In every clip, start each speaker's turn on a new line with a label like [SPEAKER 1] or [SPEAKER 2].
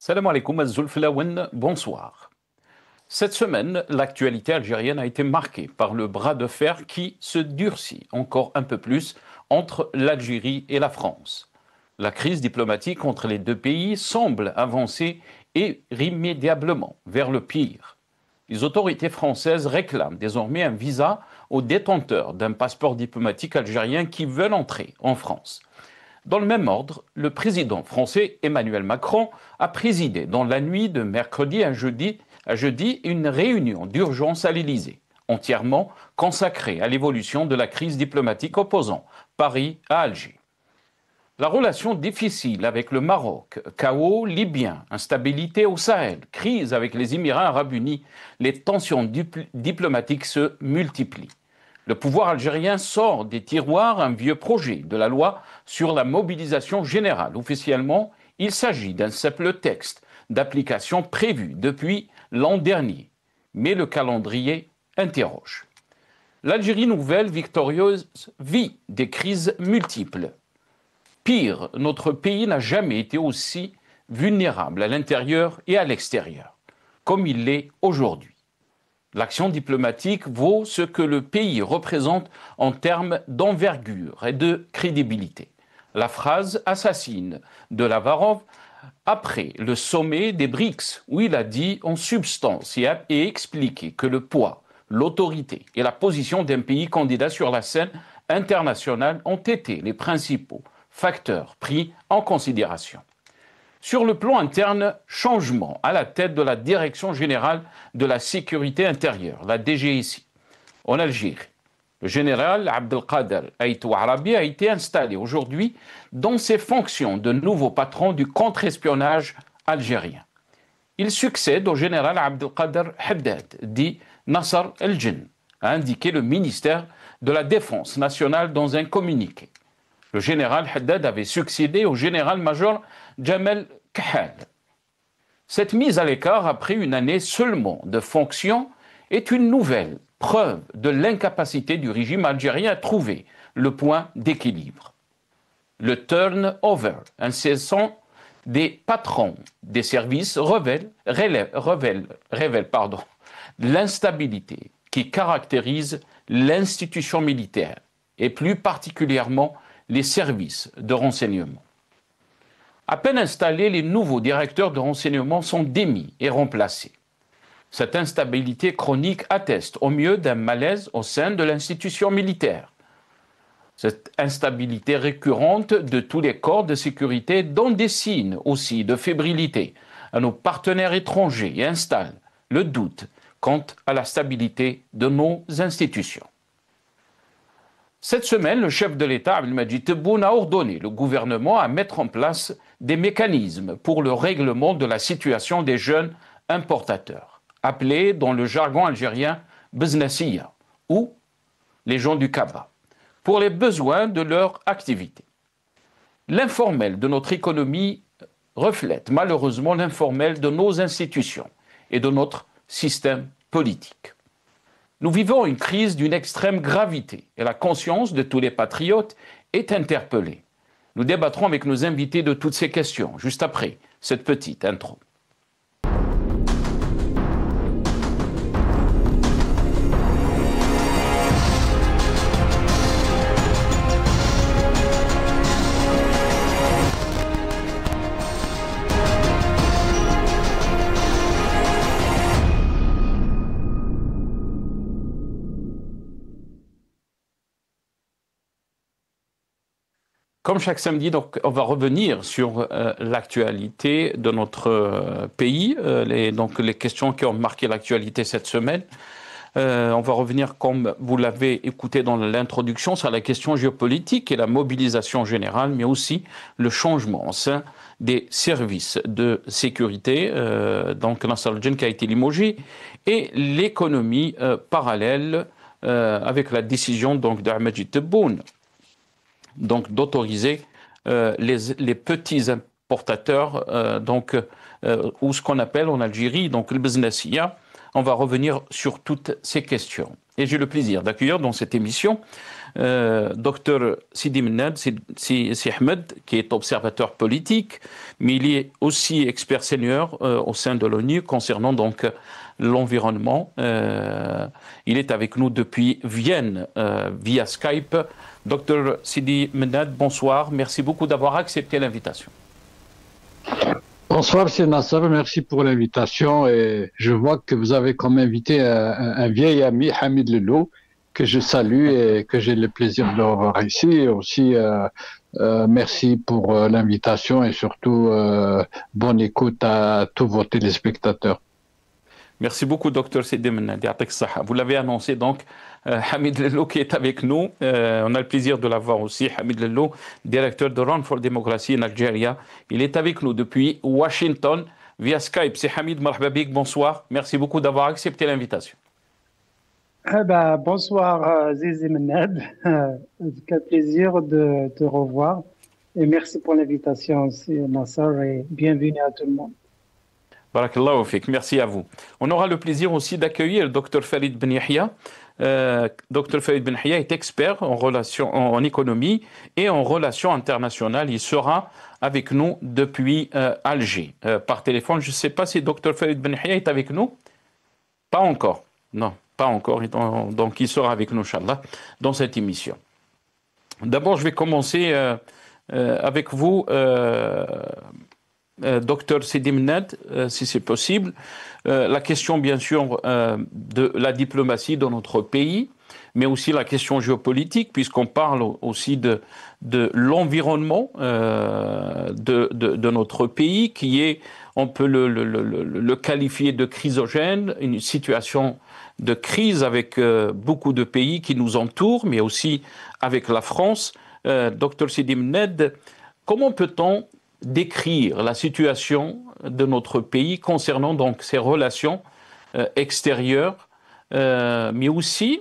[SPEAKER 1] Salam alaikum, Zulflawen, bonsoir. Cette semaine, l'actualité algérienne a été marquée par le bras de fer qui se durcit encore un peu plus entre l'Algérie et la France. La crise diplomatique entre les deux pays semble avancer irrémédiablement vers le pire. Les autorités françaises réclament désormais un visa aux détenteurs d'un passeport diplomatique algérien qui veulent entrer en France. Dans le même ordre, le président français Emmanuel Macron a présidé dans la nuit de mercredi à jeudi une réunion d'urgence à l'Élysée, entièrement consacrée à l'évolution de la crise diplomatique opposant Paris à Alger. La relation difficile avec le Maroc, chaos libyen, instabilité au Sahel, crise avec les Émirats arabes unis, les tensions diplomatiques se multiplient. Le pouvoir algérien sort des tiroirs un vieux projet de la loi sur la mobilisation générale. Officiellement, il s'agit d'un simple texte d'application prévu depuis l'an dernier. Mais le calendrier interroge. L'Algérie nouvelle victorieuse vit des crises multiples. Pire, notre pays n'a jamais été aussi vulnérable à l'intérieur et à l'extérieur, comme il l'est aujourd'hui. L'action diplomatique vaut ce que le pays représente en termes d'envergure et de crédibilité. La phrase assassine de Lavrov après le sommet des BRICS, où il a dit en substance et expliqué que le poids, l'autorité et la position d'un pays candidat sur la scène internationale ont été les principaux facteurs pris en considération. Sur le plan interne, changement à la tête de la Direction générale de la sécurité intérieure, la DGSI, en Algérie. Le général Abdelkader Aïtou Arabi a été installé aujourd'hui dans ses fonctions de nouveau patron du contre-espionnage algérien. Il succède au général Abdelkader Haddad, dit Nasser El-Jinn, a indiqué le ministère de la Défense nationale dans un communiqué. Le général Haddad avait succédé au général-major Jamel Kahal. Cette mise à l'écart après une année seulement de fonction est une nouvelle preuve de l'incapacité du régime algérien à trouver le point d'équilibre. Le turnover incessant des patrons des services révèle l'instabilité qui caractérise l'institution militaire et plus particulièrement les services de renseignement. À peine installés, les nouveaux directeurs de renseignement sont démis et remplacés. Cette instabilité chronique atteste au mieux d'un malaise au sein de l'institution militaire. Cette instabilité récurrente de tous les corps de sécurité donne des signes aussi de fébrilité à nos partenaires étrangers et installe le doute quant à la stabilité de nos institutions. Cette semaine, le chef de l'État, Abdelmadjid Tebboune, a ordonné le gouvernement à mettre en place des mécanismes pour le règlement de la situation des jeunes importateurs, appelés dans le jargon algérien Beznassia, ou les gens du Kaba, pour les besoins de leur activité. L'informel de notre économie reflète malheureusement l'informel de nos institutions et de notre système politique. Nous vivons une crise d'une extrême gravité et la conscience de tous les patriotes est interpellée. Nous débattrons avec nos invités de toutes ces questions, juste après cette petite intro. Comme chaque samedi, donc, on va revenir sur l'actualité de notre pays, les questions qui ont marqué l'actualité cette semaine. On va revenir, comme vous l'avez écouté dans l'introduction, sur la question géopolitique et la mobilisation générale, mais aussi le changement au sein des services de sécurité, donc Nasser El-Jinn qui a été limogé, et l'économie parallèle avec la décision d'Abdelmadjid Tebboune, donc d'autoriser les petits importateurs, ou ce qu'on appelle en Algérie, donc le Beznassia. On va revenir sur toutes ces questions. Et j'ai le plaisir d'accueillir dans cette émission Docteur Sidi Mennad, c'est Ahmed, qui est observateur politique, mais il est aussi expert senior au sein de l'ONU concernant donc l'environnement. Il est avec nous depuis Vienne via Skype. Docteur Sidi Mennad, bonsoir. Merci beaucoup d'avoir accepté l'invitation.
[SPEAKER 2] Bonsoir, M. Nasser, merci pour l'invitation. Et je vois que vous avez comme invité un vieil ami, Hamid Lello, que je salue et que j'ai le plaisir de revoir ici. Et aussi, merci pour l'invitation et surtout, bonne écoute à tous vos téléspectateurs.
[SPEAKER 1] Merci beaucoup, docteur Sidi Mennad. Vous l'avez annoncé donc, Hamid Lello qui est avec nous. On a le plaisir de l'avoir aussi. Hamid Lello, directeur de Run for Democracy en Algérie. Il est avec nous depuis Washington via Skype. C'est Hamid Marhababik. Bonsoir. Merci beaucoup d'avoir accepté l'invitation.
[SPEAKER 3] Bonsoir, Zizi Mennad. Quel plaisir de te revoir. Et merci pour l'invitation aussi, Nasser, et bienvenue à tout le monde.
[SPEAKER 1] Barakallahu fik, merci à vous. On aura le plaisir aussi d'accueillir le Dr Farid Ben Yahia. Dr Farid Ben Yahia est expert en économie et en relations internationales. Il sera avec nous depuis Alger par téléphone. Je ne sais pas si Dr Farid Ben Yahia est avec nous. Pas encore. Non, pas encore. Donc il sera avec nous, Inch'Allah, dans cette émission. D'abord, je vais commencer avec vous. Docteur Sidi Mennad, si c'est possible, la question bien sûr de la diplomatie dans notre pays, mais aussi la question géopolitique, puisqu'on parle aussi de l'environnement de notre pays, qui est, on peut le qualifier de chrysogène, une situation de crise avec beaucoup de pays qui nous entourent, mais aussi avec la France. Docteur Sidi Mennad, comment peut-on décrire la situation de notre pays concernant donc ses relations extérieures, mais aussi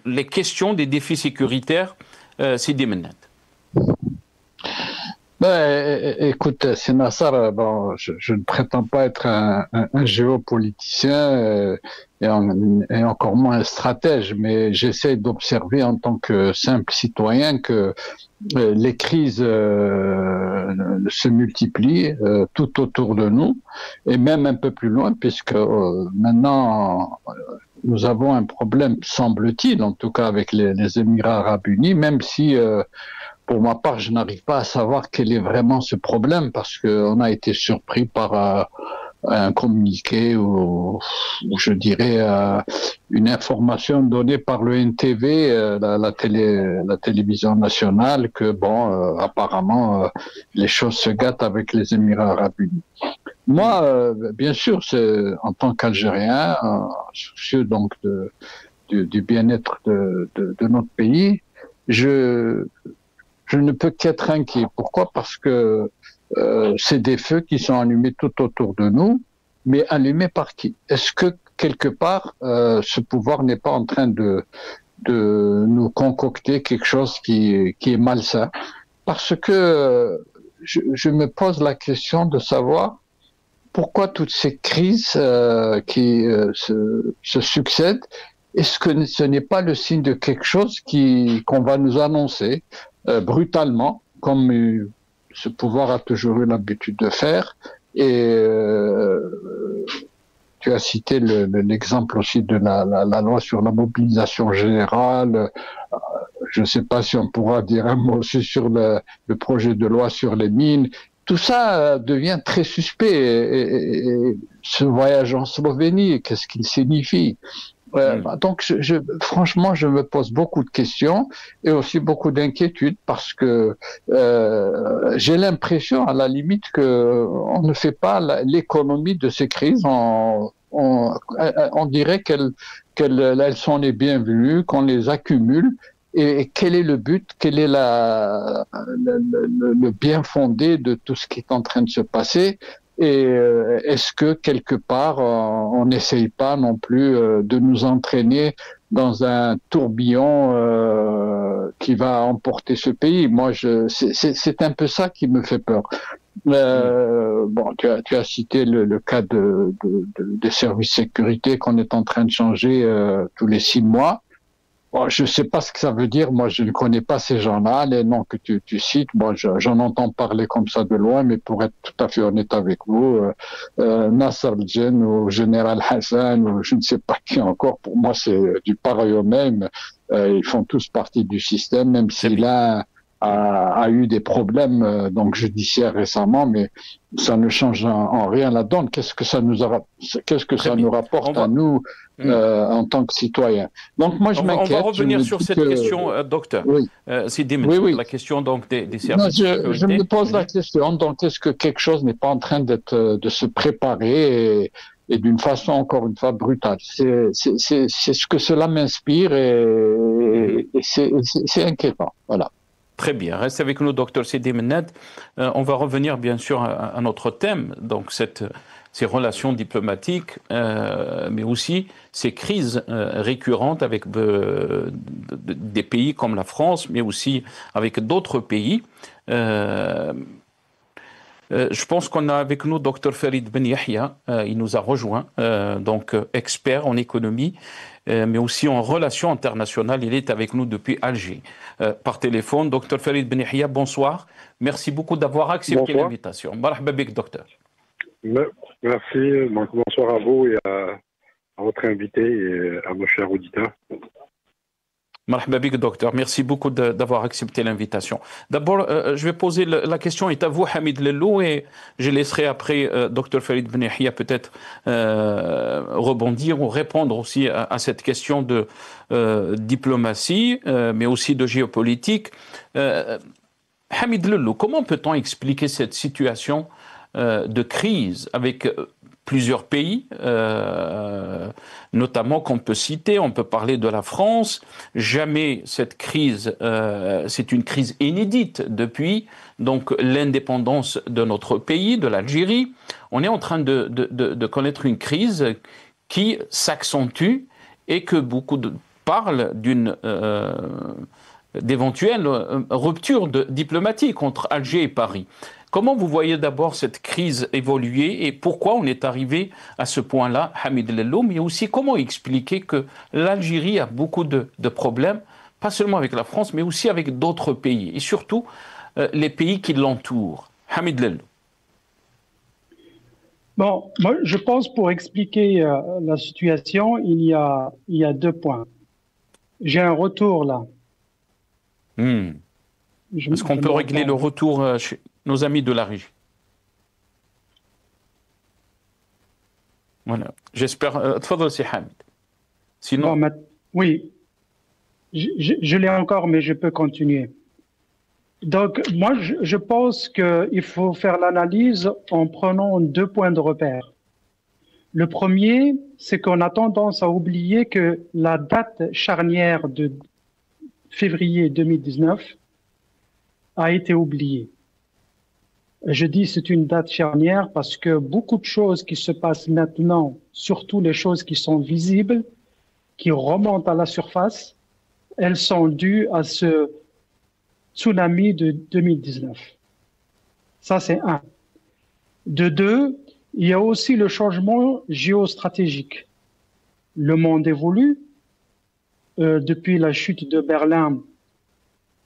[SPEAKER 1] les questions des défis sécuritaires, Sidi Mennad?
[SPEAKER 2] Écoute, c'est Nasser, bon, je ne prétends pas être un géopoliticien et encore moins un stratège, mais j'essaie d'observer en tant que simple citoyen que les crises se multiplient tout autour de nous et même un peu plus loin, puisque maintenant nous avons un problème, semble-t-il, en tout cas avec les Émirats arabes unis, même si pour ma part, je n'arrive pas à savoir quel est vraiment ce problème, parce qu'on a été surpris par un communiqué ou je dirais une information donnée par le NTV, la télévision nationale, que bon, apparemment les choses se gâtent avec les Émirats arabes unis. Moi, bien sûr, en tant qu'Algérien, soucieux donc du bien-être de notre pays, je ne peux qu'être inquiet. Pourquoi? Parce que c'est des feux qui sont allumés tout autour de nous, mais allumés par qui? Est-ce que quelque part, ce pouvoir n'est pas en train de nous concocter quelque chose qui est malsain? Parce que je me pose la question de savoir pourquoi toutes ces crises qui se succèdent. Est-ce que ce n'est pas le signe de quelque chose qu'on va nous annoncer brutalement, comme ce pouvoir a toujours eu l'habitude de faire? Et tu as cité l'exemple aussi de la loi sur la mobilisation générale. Je ne sais pas si on pourra dire un mot aussi sur le projet de loi sur les mines. Tout ça devient très suspect. Et ce voyage en Slovénie, qu'est-ce qu'il signifie? Donc, franchement, je me pose beaucoup de questions et aussi beaucoup d'inquiétudes, parce que j'ai l'impression, à la limite, que on ne fait pas l'économie de ces crises. On dirait qu'elles sont les bienvenues, qu'on les accumule. Et quel est le but? Quel est le bien fondé de tout ce qui est en train de se passer? Et est-ce que quelque part on n'essaye pas non plus de nous entraîner dans un tourbillon qui va emporter ce pays? Moi, c'est un peu ça qui me fait peur. Bon, tu as cité le cas des services de sécurité qu'on est en train de changer tous les 6 mois. Bon, je ne sais pas ce que ça veut dire. Moi, je ne connais pas ces gens-là. Les noms que tu cites, bon, j'en entends parler comme ça de loin, mais pour être tout à fait honnête avec vous, Nasser al-Djen ou Général Hassan ou je ne sais pas qui encore, pour moi, c'est du pareil au même. Ils font tous partie du système, même si l'un a eu des problèmes donc judiciaires récemment, mais ça ne change en rien la donne. Qu'est-ce que ça nous rapporte à nous en tant que citoyens? Donc moi je m'inquiète.
[SPEAKER 1] On va revenir sur cette question, docteur.
[SPEAKER 2] Oui.
[SPEAKER 1] La question donc des services de sécurité.
[SPEAKER 2] Je me pose la question. Donc est-ce que quelque chose n'est pas en train de se préparer et d'une façon encore une fois brutale? C'est ce que cela m'inspire et c'est inquiétant. Voilà.
[SPEAKER 1] Très bien. Reste avec nous, docteur Sidi Mennad. On va revenir bien sûr à notre thème, donc ces relations diplomatiques, mais aussi ces crises récurrentes avec des pays comme la France, mais aussi avec d'autres pays. Je pense qu'on a avec nous Dr Farid Ben Yahya, il nous a rejoint, donc expert en économie, mais aussi en relations internationales. Il est avec nous depuis Alger, par téléphone. Dr Farid Ben Yahya, bonsoir. Merci beaucoup d'avoir accepté l'invitation. Marhaba bik, docteur.
[SPEAKER 4] Merci. Donc, bonsoir à vous et à votre invité et à vos chers auditeurs.
[SPEAKER 1] Marhaba bik, docteur. Merci beaucoup d'avoir accepté l'invitation. D'abord, je vais poser la question est à vous, Hamid Lellou, et je laisserai après Dr Farid Ben Yahya peut-être rebondir ou répondre aussi à cette question de diplomatie, mais aussi de géopolitique. Hamid Lellou, comment peut-on expliquer cette situation de crise avec plusieurs pays, notamment qu'on peut citer, on peut parler de la France. Jamais cette crise, c'est une crise inédite depuis donc l'indépendance de notre pays, de l'Algérie. On est en train de connaître une crise qui s'accentue et que beaucoup parlent d'éventuelle rupture diplomatique entre Alger et Paris. Comment vous voyez d'abord cette crise évoluer et pourquoi on est arrivé à ce point-là, Hamid Lellou, mais aussi comment expliquer que l'Algérie a beaucoup de problèmes, pas seulement avec la France, mais aussi avec d'autres pays, et surtout les pays qui l'entourent. Hamid Lellou.
[SPEAKER 3] Bon, moi, je pense pour expliquer la situation, il y a 2 points. J'ai un retour là.
[SPEAKER 1] Est-ce qu'on peut régler le retour chez nos amis de la régie? Voilà. J'espère. Tfadal, c'est Hamid. Sinon.
[SPEAKER 3] Bon, oui. Je l'ai encore, mais je peux continuer. Donc, moi, je pense qu'il faut faire l'analyse en prenant 2 points de repère. Le premier, c'est qu'on a tendance à oublier que la date charnière de février 2019 a été oubliée. Je dis c'est une date charnière parce que beaucoup de choses qui se passent maintenant, surtout les choses qui sont visibles, qui remontent à la surface, elles sont dues à ce tsunami de 2019. Ça, c'est un. De 2, il y a aussi le changement géostratégique. Le monde évolue. Depuis la chute de Berlin,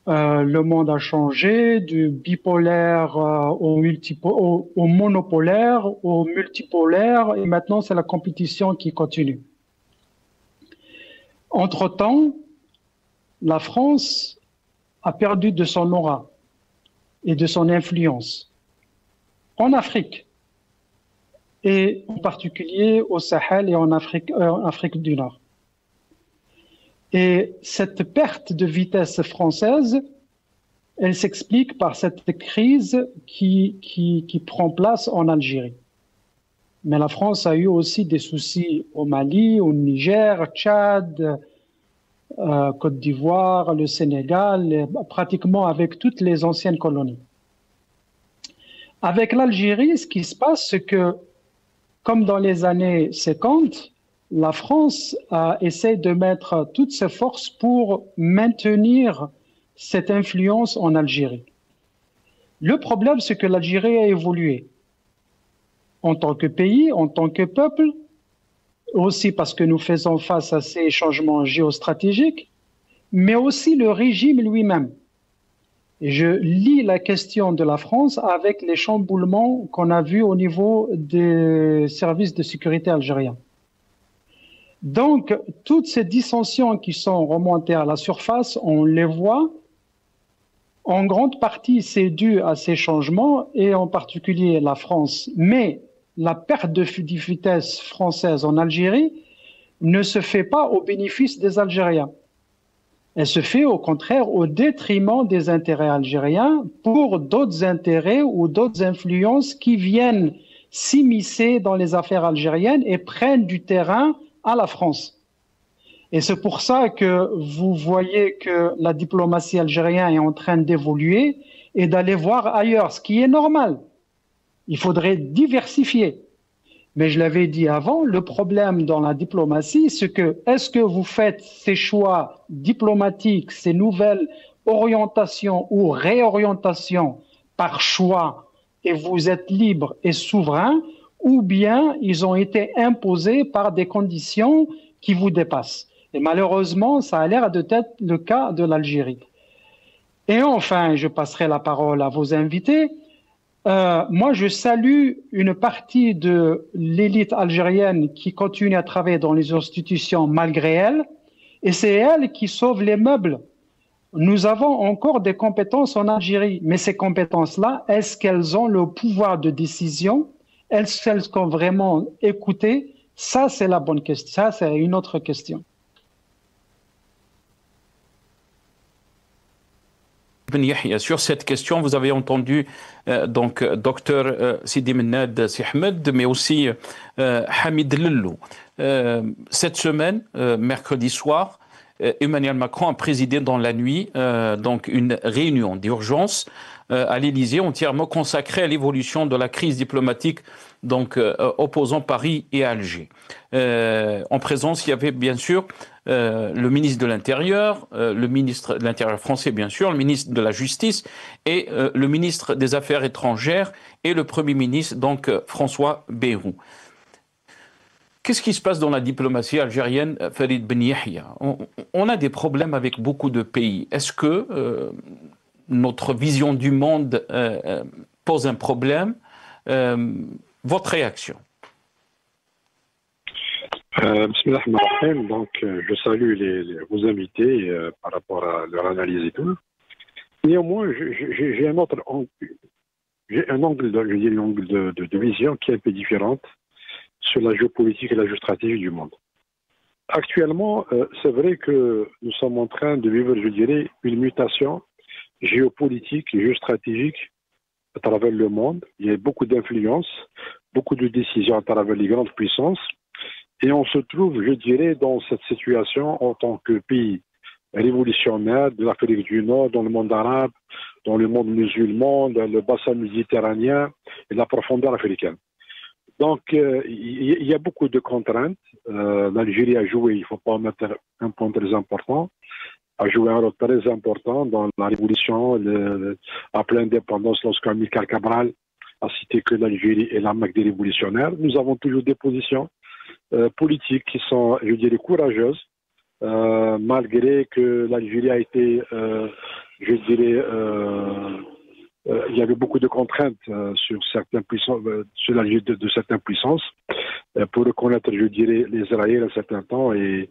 [SPEAKER 3] le monde a changé du bipolaire au monopolaire, au multipolaire, et maintenant c'est la compétition qui continue. Entre-temps, la France a perdu de son aura et de son influence en Afrique, et en particulier au Sahel et en Afrique du Nord. Et cette perte de vitesse française, elle s'explique par cette crise qui prend place en Algérie. Mais la France a eu aussi des soucis au Mali, au Niger, Tchad, Côte d'Ivoire, le Sénégal, pratiquement avec toutes les anciennes colonies. Avec l'Algérie, ce qui se passe, c'est que, comme dans les années 50, la France essaie de mettre toutes ses forces pour maintenir cette influence en Algérie. Le problème, c'est que l'Algérie a évolué en tant que pays, en tant que peuple, aussi parce que nous faisons face à ces changements géostratégiques, mais aussi le régime lui-même. Et je lis la question de la France avec les chamboulements qu'on a vus au niveau des services de sécurité algériens. Donc, toutes ces dissensions qui sont remontées à la surface, on les voit. En grande partie, c'est dû à ces changements et en particulier la France. Mais la perte de vitesse française en Algérie ne se fait pas au bénéfice des Algériens. Elle se fait au contraire au détriment des intérêts algériens pour d'autres intérêts ou d'autres influences qui viennent s'immiscer dans les affaires algériennes et prennent du terrain à la France. Et c'est pour ça que vous voyez que la diplomatie algérienne est en train d'évoluer et d'aller voir ailleurs, ce qui est normal. Il faudrait diversifier. Mais je l'avais dit avant, le problème dans la diplomatie, c'est que est-ce que vous faites ces choix diplomatiques, ces nouvelles orientations ou réorientations par choix et vous êtes libre et souverain, ou bien ils ont été imposés par des conditions qui vous dépassent. Et malheureusement, ça a l'air d'être le cas de l'Algérie. Et enfin, je passerai la parole à vos invités. Moi, je salue une partie de l'élite algérienne qui continue à travailler dans les institutions malgré elle, et c'est elle qui sauve les meubles. Nous avons encore des compétences en Algérie, mais ces compétences-là, est-ce qu'elles ont le pouvoir de décision? Est-ce qu'elles sont vraiment écoutées? Ça, c'est la bonne question. Ça, c'est une autre question.
[SPEAKER 1] Sur cette question, vous avez entendu donc docteur Sidi Mennad Sihmed, mais aussi Hamid Lellou. Cette semaine, mercredi soir, Emmanuel Macron a présidé dans la nuit donc une réunion d'urgence à l'Élysée entièrement consacrée à l'évolution de la crise diplomatique donc opposant Paris et Alger. En présence, il y avait bien sûr le ministre de l'Intérieur, le ministre de l'Intérieur français bien sûr, le ministre de la Justice et le ministre des Affaires étrangères et le Premier ministre, donc François Bayrou. Qu'est-ce qui se passe dans la diplomatie algérienne, Farid Ben Yahya? On a des problèmes avec beaucoup de pays. Est-ce que notre vision du monde pose un problème? Votre réaction?
[SPEAKER 4] Donc, je salue vos invités par rapport à leur analyse et tout. Néanmoins, j'ai un autre angle, de vision qui est un peu différente sur la géopolitique et la géostratégie du monde. Actuellement, c'est vrai que nous sommes en train de vivre, je dirais, une mutation géopolitique et géostratégique à travers le monde. Il y a beaucoup d'influences, beaucoup de décisions à travers les grandes puissances. Et on se trouve, je dirais, dans cette situation en tant que pays révolutionnaire de l'Afrique du Nord, dans le monde arabe, dans le monde musulman, dans le bassin méditerranéen et la profondeur africaine. Donc, il y a beaucoup de contraintes. L'Algérie a joué, il ne faut pas mettre un point très important, a joué un rôle très important dans la révolution, après l'indépendance, lorsqu'Amilcar Cabral a cité que l'Algérie est la Mecque des révolutionnaires. Nous avons toujours des positions politiques qui sont, je dirais, courageuses, malgré que l'Algérie a été, je dirais, il y avait beaucoup de contraintes sur certaines puissances, sur l'Algérie de certaines puissances, pour reconnaître, je dirais, les Israéliens à un certain temps, et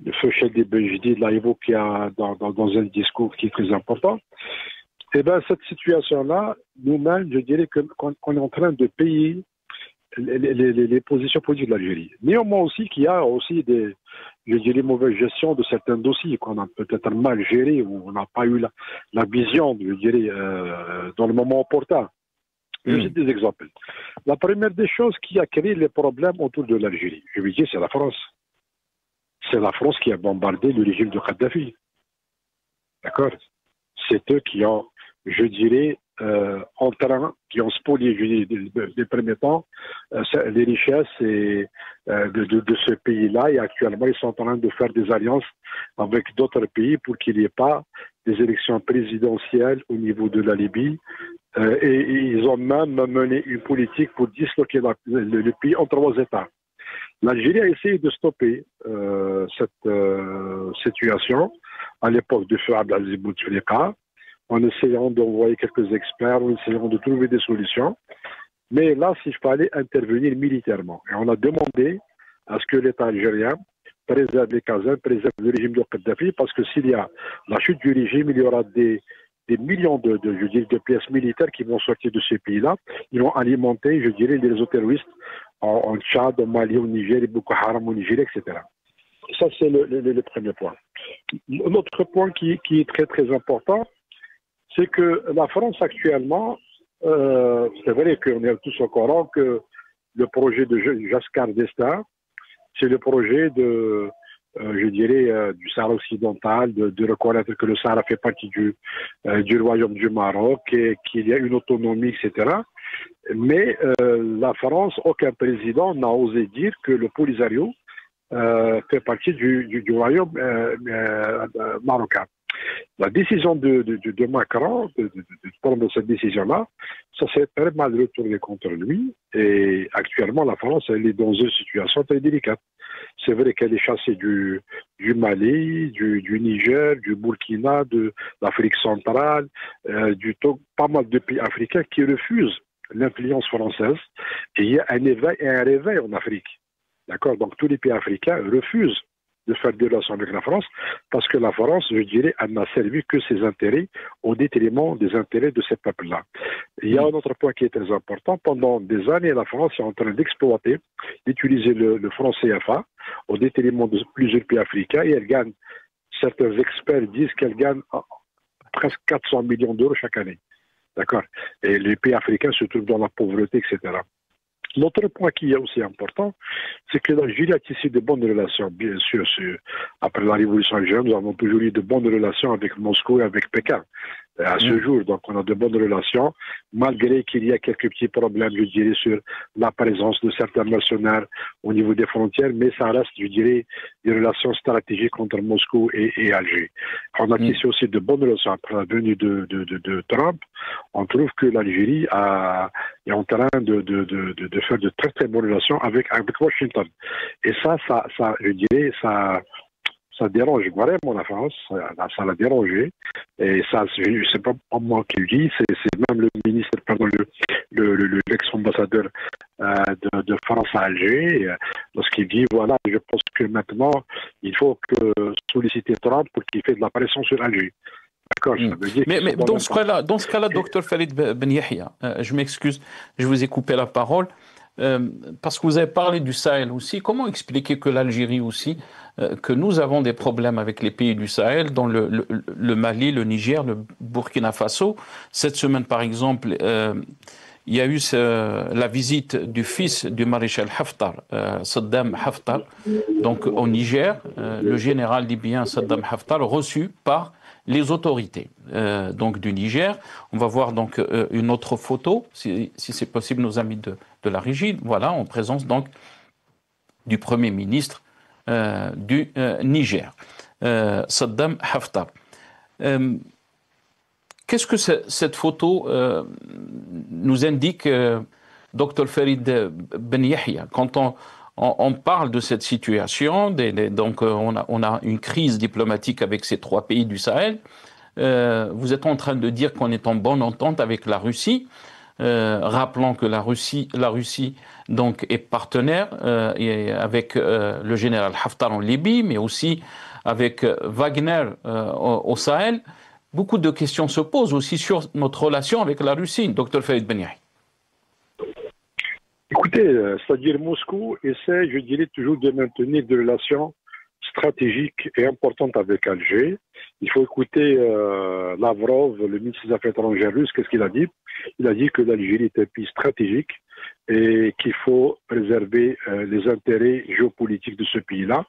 [SPEAKER 4] le feu Chedi Benjidi l'a évoqué dans un discours qui est très important. Et bien, cette situation-là, nous-mêmes, je dirais qu'on est en train de payer les positions politiques de l'Algérie. Néanmoins aussi qu'il y a aussi des, je dirais, mauvaises gestions de certains dossiers qu'on a peut-être mal gérés ou on n'a pas eu la vision, je dirais, dans le moment opportun. Je cite des exemples. La première des choses qui a créé les problèmes autour de l'Algérie, je veux dire, c'est la France. C'est la France qui a bombardé le régime de Kadhafi. D'accord? C'est eux qui ont, je dirais, qui ont spolié, je dirais, des premiers temps, les richesses de ce pays-là, et actuellement ils sont en train de faire des alliances avec d'autres pays pour qu'il n'y ait pas des élections présidentielles au niveau de la Libye, et ils ont même mené une politique pour disloquer le pays en 3 États. L'Algérie a essayé de stopper cette situation à l'époque de Feu Abdelaziz Bouteflika, en essayant d'envoyer quelques experts, en essayant de trouver des solutions. Mais là, s'il fallait intervenir militairement. Et on a demandé à ce que l'État algérien préserve les casernes, préserve le régime de Kadhafi, parce que s'il y a la chute du régime, il y aura des millions de pièces militaires qui vont sortir de ces pays-là. Ils vont alimenter, je dirais, les réseaux terroristes en Tchad, au Mali, au Niger, Boko Haram au Niger, etc. Ça, c'est le premier point. L'autre point qui est très, très important, c'est que la France actuellement, c'est vrai qu'on est tous au courant que le projet de Giscard d'Estaing, c'est le projet de, je dirais, du Sahara occidental, de reconnaître que le Sahara fait partie du royaume du Maroc et qu'il y a une autonomie, etc. Mais la France, aucun président n'a osé dire que le Polisario fait partie du royaume marocain. La décision de Macron de prendre cette décision-là, ça s'est très mal retourné contre lui. Et actuellement, la France, elle est dans une situation très délicate. C'est vrai qu'elle est chassée du Mali, du Niger, du Burkina, de l'Afrique centrale, pas mal de pays africains qui refusent l'influence française. Et il y a un éveil et un réveil en Afrique. D'accord? Donc tous les pays africains refusent de faire des relations avec la France, parce que la France, je dirais, elle n'a servi que ses intérêts au détriment des intérêts de ces peuples-là. Il y a un autre point qui est très important. Pendant des années, la France est en train d'exploiter, d'utiliser le franc CFA au détriment de plusieurs pays africains, et elle gagne, certains experts disent qu'elle gagne presque 400 millions d'euros chaque année. D'accord? Et les pays africains se trouvent dans la pauvreté, etc. L'autre point qui est aussi important, c'est que l'Algérie a tissé de bonnes relations. Bien sûr, après la révolution algérienne, nous avons toujours eu de bonnes relations avec Moscou et avec Pékin. À ce jour, donc on a de bonnes relations, malgré qu'il y a quelques petits problèmes, je dirais, sur la présence de certains mercenaires au niveau des frontières, mais ça reste, je dirais, des relations stratégiques entre Moscou et Alger. On a tissé aussi de bonnes relations après la venue de Trump. On trouve que l'Algérie est en train de faire de très très bonnes relations avec Washington. Et ça, je dirais, ça dérange vraiment la France, ça l'a dérangé. Et ça, c'est pas moi qui le dis, c'est même le ministre, pardon, l'ex-ambassadeur de France à Alger, lorsqu'il dit, voilà, je pense que maintenant, il faut solliciter Trump pour qu'il fasse de la pression sur Alger. D'accord, ça veut dire
[SPEAKER 1] mais dans ce cas-là, docteur Farid Ben Yahia, je m'excuse, je vous ai coupé la parole. Parce que vous avez parlé du Sahel aussi, comment expliquer que l'Algérie aussi, que nous avons des problèmes avec les pays du Sahel, dont le Mali, le Niger, le Burkina Faso. Cette semaine, par exemple, il y a eu la visite du fils du maréchal Haftar, Saddam Haftar, donc au Niger, le général libyen Saddam Haftar, reçu par les autorités donc du Niger. On va voir donc une autre photo, si c'est possible, nos amis de la régie. Voilà, en présence donc du Premier ministre du Niger, Saddam Haftar. Qu'est-ce que cette photo nous indique, Dr Farid Ben Yahia, quand on parle de cette situation, donc on a une crise diplomatique avec ces trois pays du Sahel. Vous êtes en train de dire qu'on est en bonne entente avec la Russie. Rappelons que la Russie donc est partenaire et avec le général Haftar en Libye, mais aussi avec Wagner au Sahel. Beaucoup de questions se posent aussi sur notre relation avec la Russie, Dr Farid Ben Yahia.
[SPEAKER 4] Écoutez, c'est-à-dire Moscou essaie, je dirais, toujours de maintenir des relations stratégiques et importantes avec Alger. Il faut écouter Lavrov, le ministre des Affaires étrangères russe, qu'est-ce qu'il a dit? Il a dit que l'Algérie est un pays stratégique et qu'il faut préserver les intérêts géopolitiques de ce pays-là.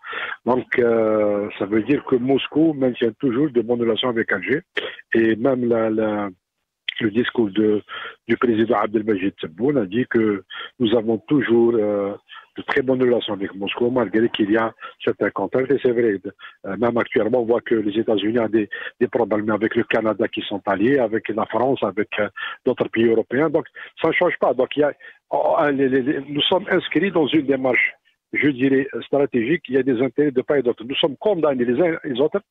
[SPEAKER 4] Donc, ça veut dire que Moscou maintient toujours de bonnes relations avec Alger. Et même le discours du président Abdelmajid Tebboune a dit que nous avons toujours de très bonnes relations avec Moscou, malgré qu'il y a certains contacts. Et c'est vrai, même actuellement, on voit que les États-Unis ont des problèmes avec le Canada qui sont alliés, avec la France, avec d'autres pays européens. Donc, ça ne change pas. Donc, nous sommes inscrits dans une démarche je dirais, stratégiques, il y a des intérêts de part et d'autre. Nous sommes condamnés les uns et les autres,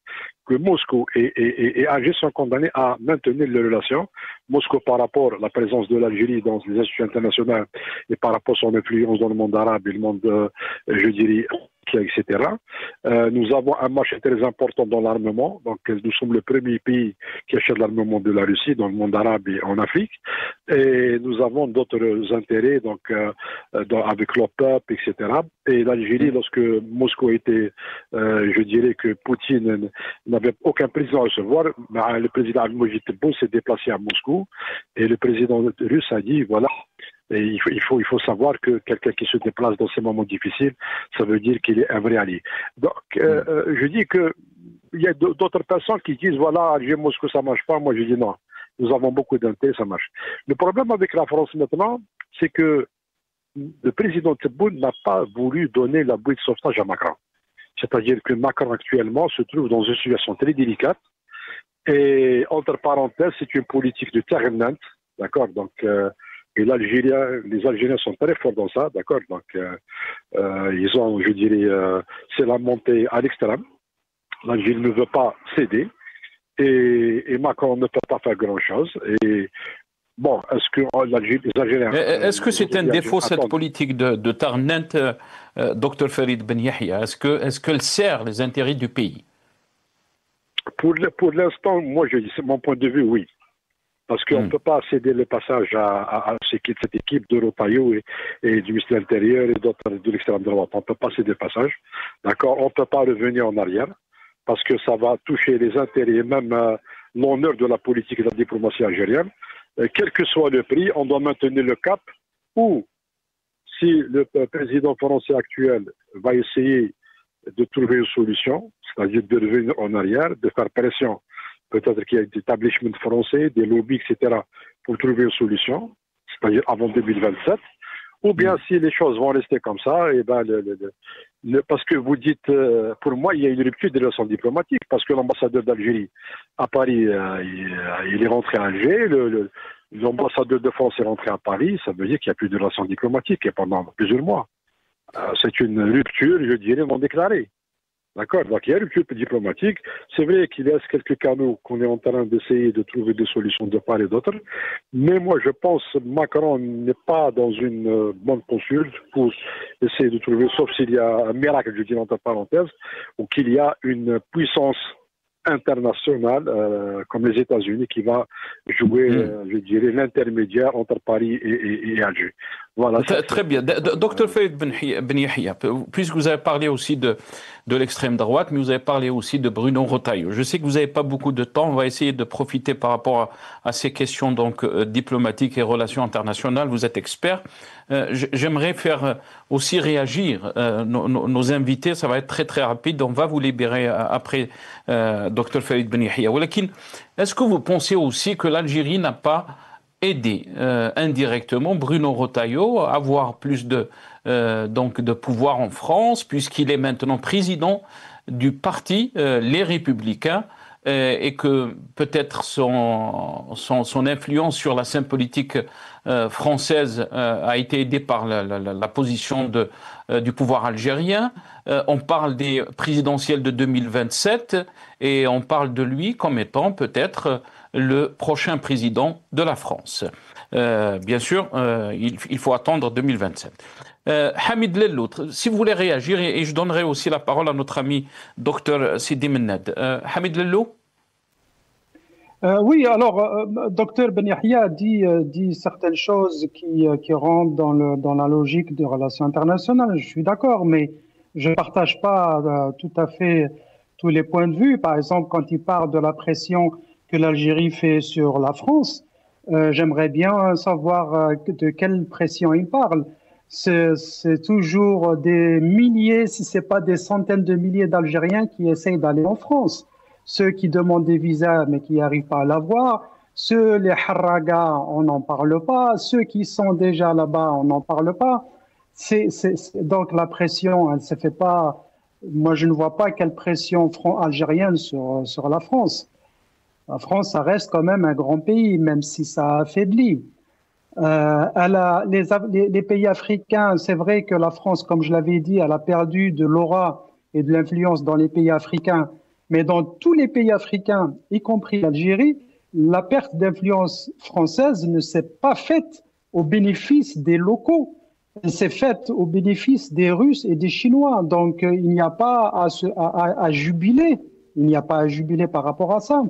[SPEAKER 4] que Moscou et Alger sont condamnés à maintenir les relations. Moscou par rapport à la présence de l'Algérie dans les institutions internationales et par rapport à son influence dans le monde arabe et le monde, je dirais, etc. Nous avons un marché très important dans l'armement. Donc, nous sommes le premier pays qui achète l'armement de la Russie dans le monde arabe et en Afrique. Et nous avons d'autres intérêts, donc, avec l'OPEP, etc. Et l'Algérie, lorsque Moscou était, je dirais que Poutine n'avait aucun président à recevoir, le président Abdelmadjid Tebboune s'est déplacé à Moscou et le président russe a dit, voilà, et il faut savoir que quelqu'un qui se déplace dans ces moments difficiles, ça veut dire qu'il est un vrai allié. Donc, je dis que il y a d'autres personnes qui disent, voilà, Alger, Moscou, ça marche pas. Moi, je dis non. Nous avons beaucoup d'intérêt, ça marche. Le problème avec la France maintenant, c'est que le président Tebboune n'a pas voulu donner la bouée de sauvetage à Macron. C'est-à-dire que Macron actuellement se trouve dans une situation très délicate. Et entre parenthèses, c'est une politique de terre nante, d'accord. Donc, et les Algériens sont très forts dans ça, d'accord. Donc, ils ont, je dirais, c'est la montée à l'extrême. L'Algérie ne veut pas céder et Macron ne peut pas faire grand-chose. Et bon, est-ce que les Algériens...
[SPEAKER 1] Est-ce que c'est un défaut, cette politique de Tarnent, Dr Farid Ben Yahya? Est-ce qu'elle sert les intérêts du pays?
[SPEAKER 4] Pour l'instant, moi, je dis, c'est mon point de vue, oui. Parce qu'on ne peut pas céder le passage à cette équipe de Rotaillot et du ministère de l'Intérieur et d'autres de l'extrême droite. On ne peut pas céder le passage. D'accord? On ne peut pas revenir en arrière parce que ça va toucher les intérêts et même l'honneur de la politique et de la diplomatie algérienne. Quel que soit le prix, on doit maintenir le cap ou si le président français actuel va essayer de trouver une solution, c'est-à-dire de revenir en arrière, de faire pression. Peut-être qu'il y a des établissements français, des lobbies, etc., pour trouver une solution, c'est-à-dire avant 2027. Ou bien si les choses vont rester comme ça, et ben parce que vous dites, pour moi, il y a une rupture des relations diplomatiques, parce que l'ambassadeur d'Algérie à Paris, il est rentré à Alger, l'ambassadeur de France est rentré à Paris, ça veut dire qu'il n'y a plus de relations diplomatiques et pendant plusieurs mois. C'est une rupture, je dirais, non déclarée. D'accord. Donc il y a une rupture diplomatique. C'est vrai qu'il reste quelques canaux qu'on est en train d'essayer de trouver des solutions de part et d'autre. Mais moi, je pense que Macron n'est pas dans une bonne consulte pour essayer de trouver, sauf s'il y a un miracle, je dis entre parenthèses, ou qu'il y a une puissance internationale comme les États-Unis qui va jouer, je dirais, l'intermédiaire entre Paris et Alger. Voilà.
[SPEAKER 1] Très bien. Dr Farid Ben Yahya, puisque vous avez parlé aussi de l'extrême droite, mais vous avez parlé aussi de Bruno Retailleau. Je sais que vous n'avez pas beaucoup de temps. On va essayer de profiter par rapport à ces questions donc diplomatiques et relations internationales. Vous êtes expert. J'aimerais faire aussi réagir nos invités. Ça va être très très rapide. On va vous libérer après Dr Farid Ben Yahya. Est-ce que vous pensez aussi que l'Algérie n'a pas aidé indirectement Bruno Retailleau à avoir plus de pouvoir en France, puisqu'il est maintenant président du parti Les Républicains, et que peut-être son influence sur la scène politique française a été aidée par la position du pouvoir algérien. On parle des présidentielles de 2027 et on parle de lui comme étant peut-être le prochain président de la France. Bien sûr, il faut attendre 2027. Hamid Lellout, si vous voulez réagir, et je donnerai aussi la parole à notre ami Dr Sidi Mennad. Hamid Lellout?
[SPEAKER 3] Oui, alors, Dr Ben Yahya dit certaines choses qui rentrent dans la logique des relations internationales. Je suis d'accord, mais je ne partage pas tout à fait tous les points de vue. Par exemple, quand il parle de la pression que l'Algérie fait sur la France, j'aimerais bien savoir de quelle pression il parle. C'est toujours des milliers, si ce n'est pas des centaines de milliers d'Algériens qui essayent d'aller en France. Ceux qui demandent des visas mais qui n'arrivent pas à l'avoir, les harragas, on n'en parle pas, ceux qui sont déjà là-bas, on n'en parle pas. Donc la pression, elle ne se fait pas. Moi, je ne vois pas quelle pression algérienne sur la France. La France, ça reste quand même un grand pays, même si ça affaiblit. Les pays africains, c'est vrai que la France, comme je l'avais dit, elle a perdu de l'aura et de l'influence dans les pays africains. Mais dans tous les pays africains, y compris l'Algérie, la perte d'influence française ne s'est pas faite au bénéfice des locaux. Elle s'est faite au bénéfice des Russes et des Chinois. Donc, il n'y a pas à jubiler. Il n'y a pas à jubiler par rapport à ça.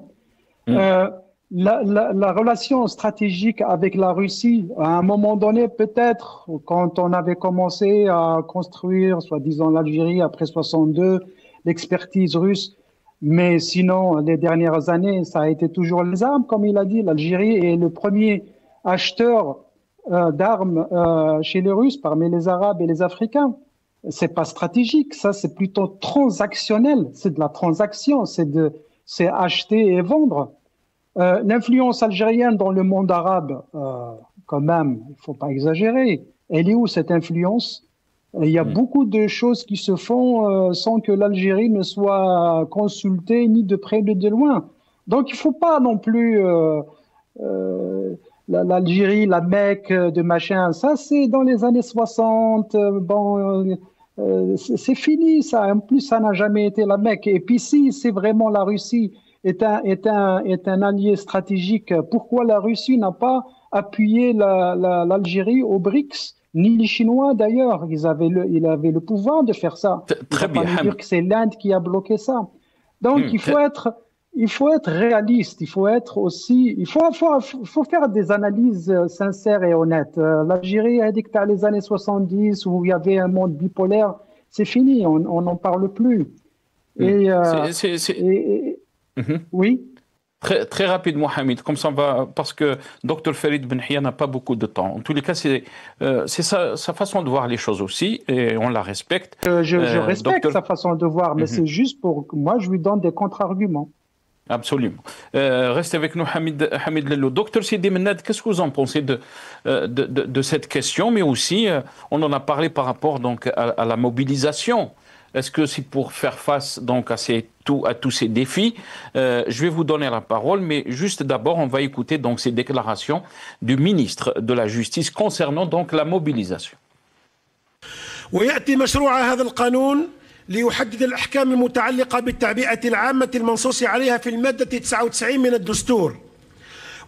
[SPEAKER 3] La relation stratégique avec la Russie, à un moment donné, peut-être, quand on avait commencé à construire, soi-disant, l'Algérie après 62, l'expertise russe, mais sinon, les dernières années, ça a été toujours les armes, comme il a dit. L'Algérie est le premier acheteur d'armes chez les Russes, parmi les Arabes et les Africains. C'est pas stratégique, ça, c'est plutôt transactionnel. C'est de la transaction, c'est acheter et vendre. L'influence algérienne dans le monde arabe, quand même, il faut pas exagérer. Elle est où cette influence? Il y a beaucoup de choses qui se font sans que l'Algérie ne soit consultée ni de près ni de loin. Donc il faut pas non plus l'Algérie, la Mecque de machin. Ça c'est dans les années 60. C'est fini ça. En plus ça n'a jamais été la Mecque. Et puis si c'est vraiment la Russie est un allié stratégique, pourquoi la Russie n'a pas appuyé l'Algérie aux BRICS? Ni les Chinois d'ailleurs, ils avaient le pouvoir de faire ça.
[SPEAKER 1] Très bien.
[SPEAKER 3] Dire que c'est l'Inde qui a bloqué ça. Donc il faut être réaliste. Il faut faire des analyses sincères et honnêtes. L'Algérie a dicté les années 70 où il y avait un monde bipolaire. C'est fini, on n'en parle plus. Oui.
[SPEAKER 1] Très, très rapidement, Hamid, comme ça on va, parce que Dr Farid Benhia n'a pas beaucoup de temps. En tous les cas, c'est sa façon de voir les choses aussi, et on la respecte.
[SPEAKER 3] Je respecte sa façon de voir, mais c'est juste pour que moi, je lui donne des contre-arguments.
[SPEAKER 1] Absolument. Restez avec nous, Hamid Lello. Docteur Sidi Mennad, qu'est-ce que vous en pensez de cette question, mais aussi, on en a parlé par rapport donc, à la mobilisation. Est-ce que c'est pour faire face donc, à tous ces défis? Je vais vous donner la parole, mais juste d'abord, on va écouter donc, ces déclarations du ministre de la Justice concernant donc, la mobilisation.
[SPEAKER 5] ويأتي مشروع هذا القانون ليحدد الأحكام المتعلقة بالتعبئة العامة المنصوص عليها في المادة 99 من الدستور،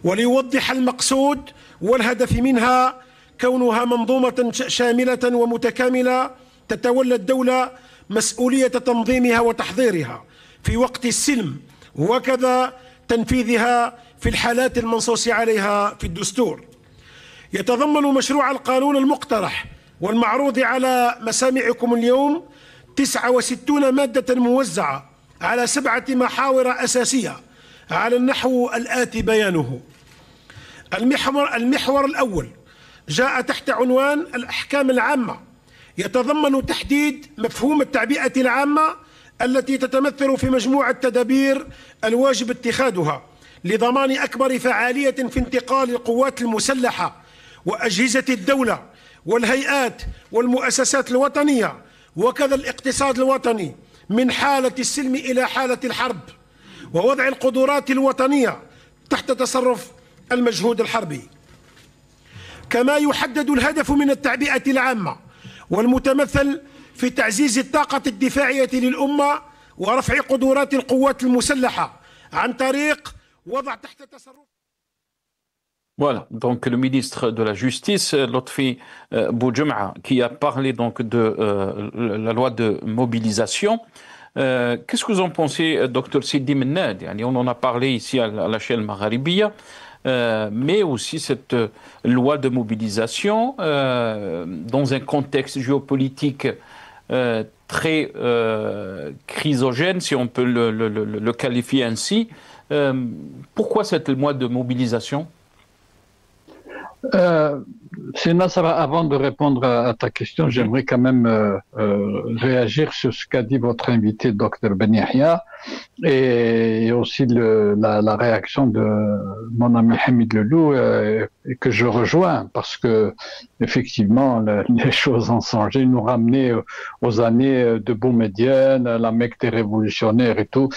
[SPEAKER 5] وليوضح المقصود والهدف منها كونها منظومة شاملة ومتكاملة تتولى الدولة مسؤولية تنظيمها وتحضيرها في وقت السلم، وكذا تنفيذها في الحالات المنصوص عليها في الدستور. يتضمن مشروع القانون المقترح والمعروض على مسامعكم اليوم 69 مادة موزعة على 7 محاور أساسية على النحو الآتي بيانه. المحور الأول جاء تحت عنوان الأحكام العامة، يتضمن تحديد مفهوم التعبئة العامة التي تتمثل في مجموعة تدابير الواجب اتخاذها لضمان أكبر فعالية في انتقال القوات المسلحة وأجهزة الدولة والهيئات والمؤسسات الوطنية وكذا الاقتصاد الوطني من حالة السلم إلى حالة الحرب، ووضع القدرات الوطنية تحت تصرف المجهود الحربي. كما يحدد الهدف من التعبئة العامة والمتمثل في تعزيز الطاقة الدفاعية للأمة ورفع قدرات القوات المسلحة عن طريق وضع تحت تصرف.
[SPEAKER 1] Voilà, donc le ministre de la Justice, Lotfi Boudjem'a, qui a parlé donc de la loi de mobilisation. Qu'est-ce que vous en pensez, Dr Sidi Mennad? On en a parlé ici à la chaîne Magharibiya, mais aussi cette loi de mobilisation dans un contexte géopolitique très chrysogène, si on peut le qualifier ainsi. Pourquoi cette loi de mobilisation?
[SPEAKER 2] C'est Nasser, avant de répondre à ta question, j'aimerais quand même réagir sur ce qu'a dit votre invité, Dr Ben Yahya, et aussi la réaction de mon ami Hamid Lelou, que je rejoins, parce que effectivement, les choses ont changé, nous ramener aux années de Boumedienne, la Mecque des révolutionnaires et tout.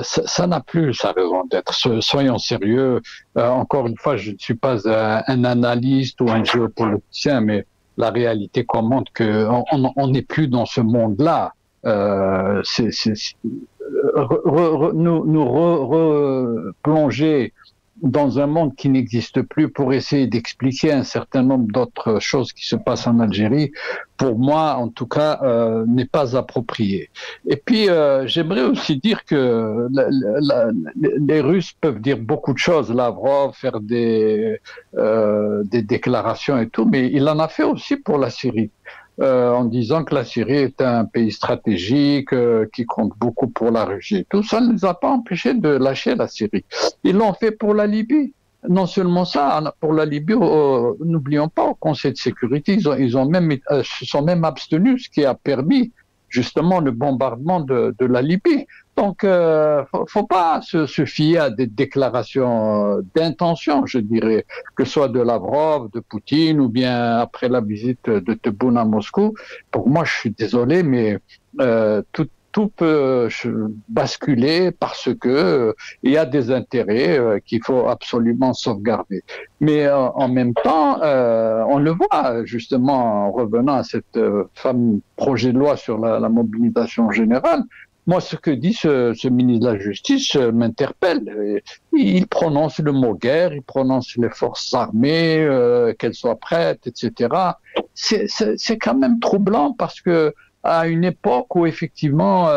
[SPEAKER 2] Ça n'a plus sa raison d'être. Soyons sérieux. Encore une fois, je ne suis pas un analyste ou un géopoliticien, mais la réalité commente qu'on n'est plus dans ce monde-là. Nous replonger dans un monde qui n'existe plus pour essayer d'expliquer un certain nombre d'autres choses qui se passent en Algérie, pour moi, en tout cas, n'est pas approprié. Et puis, j'aimerais aussi dire que les Russes peuvent dire beaucoup de choses, Lavrov, faire des déclarations et tout, mais il en a fait aussi pour la Syrie. En disant que la Syrie est un pays stratégique, qui compte beaucoup pour la Russie. Tout ça ne les a pas empêchés de lâcher la Syrie. Ils l'ont fait pour la Libye. Non seulement ça, pour la Libye, n'oublions pas, au Conseil de sécurité, ils ont même, se sont même abstenus, ce qui a permis justement le bombardement de la Libye. Donc, faut pas se fier à des déclarations d'intention, je dirais, que ce soit de Lavrov, de Poutine, ou bien après la visite de Tebboune à Moscou. Pour moi, je suis désolé, mais tout peut basculer parce que il y a des intérêts qu'il faut absolument sauvegarder. Mais en même temps, on le voit justement en revenant à cette fameux projet de loi sur la mobilisation générale. Moi, ce que dit ce ministre de la Justice m'interpelle. Il prononce le mot guerre, il prononce les forces armées, qu'elles soient prêtes, etc. C'est quand même troublant parce que à une époque où effectivement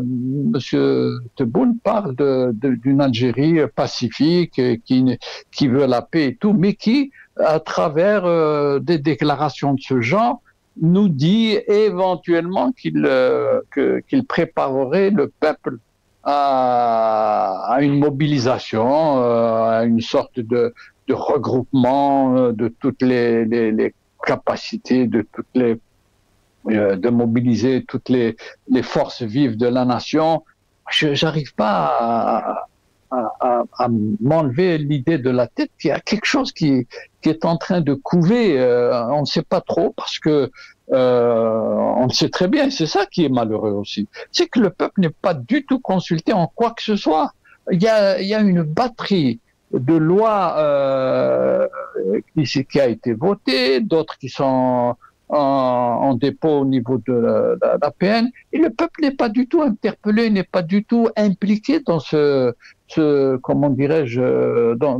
[SPEAKER 2] Monsieur Tebboune parle d'une Algérie pacifique qui veut la paix et tout, mais qui, à travers des déclarations de ce genre, nous dit éventuellement qu'il préparerait le peuple à une mobilisation, à une sorte de regroupement de toutes les capacités, de mobiliser toutes les forces vives de la nation. J'arrive pas à m'enlever l'idée de la tête qu'il y a quelque chose qui est en train de couver. On ne sait pas trop parce que on le sait très bien, et c'est ça qui est malheureux aussi. C'est que le peuple n'est pas du tout consulté en quoi que ce soit. Il y a une batterie de lois qui a été votée, d'autres qui sont en dépôt au niveau de la PN, et le peuple n'est pas du tout interpellé, n'est pas du tout impliqué dans comment dirais-je, dans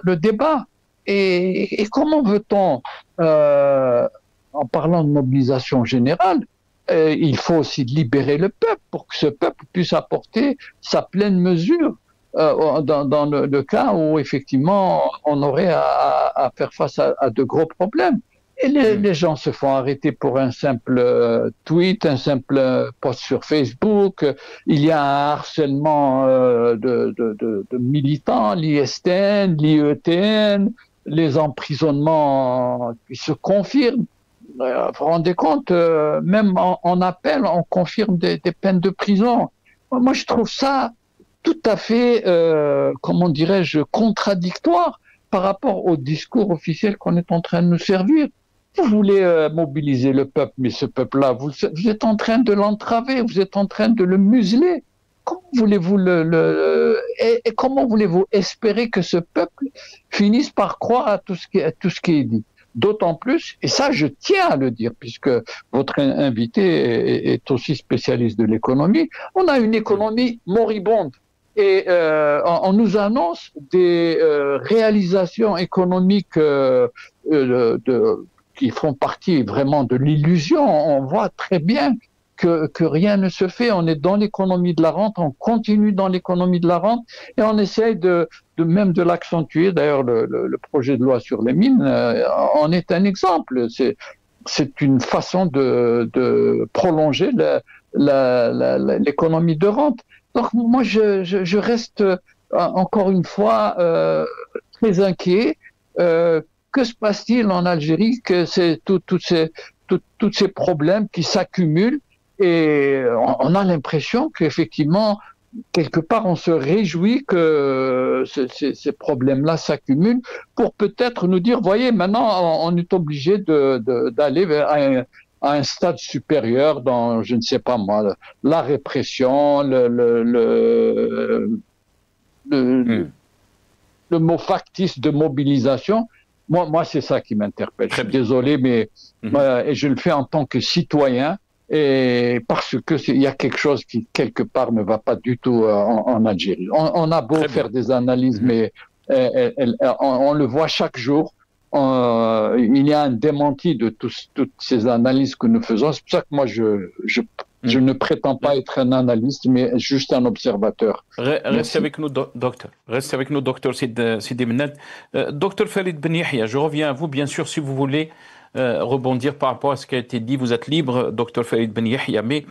[SPEAKER 2] le débat. Et comment veut-on, en parlant de mobilisation générale, il faut aussi libérer le peuple pour que ce peuple puisse apporter sa pleine mesure dans le cas où effectivement on aurait à faire face à de gros problèmes. Et les gens se font arrêter pour un simple tweet, un simple post sur Facebook. Il y a un harcèlement de militants, l'ISTN, l'IETN, les emprisonnements qui se confirment. Vous vous rendez compte, même en appel, on confirme des peines de prison. Moi, je trouve ça tout à fait, comment dirais-je, contradictoire par rapport au discours officiel qu'on est en train de nous servir. Vous voulez mobiliser le peuple, mais ce peuple-là, vous êtes en train de l'entraver, vous êtes en train de le museler. Comment voulez-vous et comment voulez-vous espérer que ce peuple finisse par croire à tout ce qui est dit? D'autant plus, et ça je tiens à le dire, puisque votre invité est aussi spécialiste de l'économie, on a une économie moribonde. Et on nous annonce des réalisations économiques qui font partie vraiment de l'illusion. On voit très bien que rien ne se fait. On est dans l'économie de la rente, on continue dans l'économie de la rente et on essaye même de l'accentuer. D'ailleurs, le projet de loi sur les mines en est un exemple. C'est une façon de prolonger l'économie de rente. Donc moi, je reste encore une fois très inquiet. que se passe-t-il en Algérie? Que c'est tous ces problèmes qui s'accumulent et on a l'impression qu'effectivement, quelque part, on se réjouit que ces problèmes-là s'accumulent pour peut-être nous dire, voyez, maintenant, on est obligé d'aller vers un stade supérieur dans, je ne sais pas moi, la répression, le mot factice de mobilisation. Moi, c'est ça qui m'interpelle. Je suis désolé, mais et je le fais en tant que citoyen, et parce que il y a quelque chose qui quelque part ne va pas du tout en Algérie. On a beau faire des analyses, mais on le voit chaque jour. Il y a un démenti de toutes ces analyses que nous faisons. C'est pour ça que moi, je ne prétends pas être un analyste, mais juste un observateur.
[SPEAKER 1] Restez avec nous, docteur. Restez avec nous, docteur Sidi Mennad. Docteur Farid Ben Yahia, je reviens à vous, bien sûr, si vous voulez rebondir par rapport à ce qui a été dit. Vous êtes libre, docteur Farid Ben Yahia, mais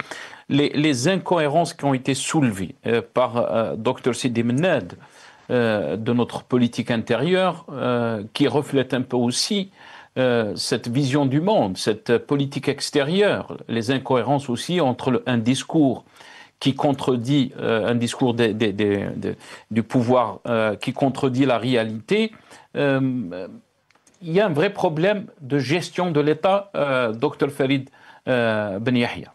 [SPEAKER 1] les incohérences qui ont été soulevées par docteur Sidi Mennad de notre politique intérieure, qui reflète un peu aussi cette vision du monde, cette politique extérieure, les incohérences aussi entre un discours qui contredit, un discours du pouvoir qui contredit la réalité. Il y a un vrai problème de gestion de l'État, Dr Farid Ben Yahia.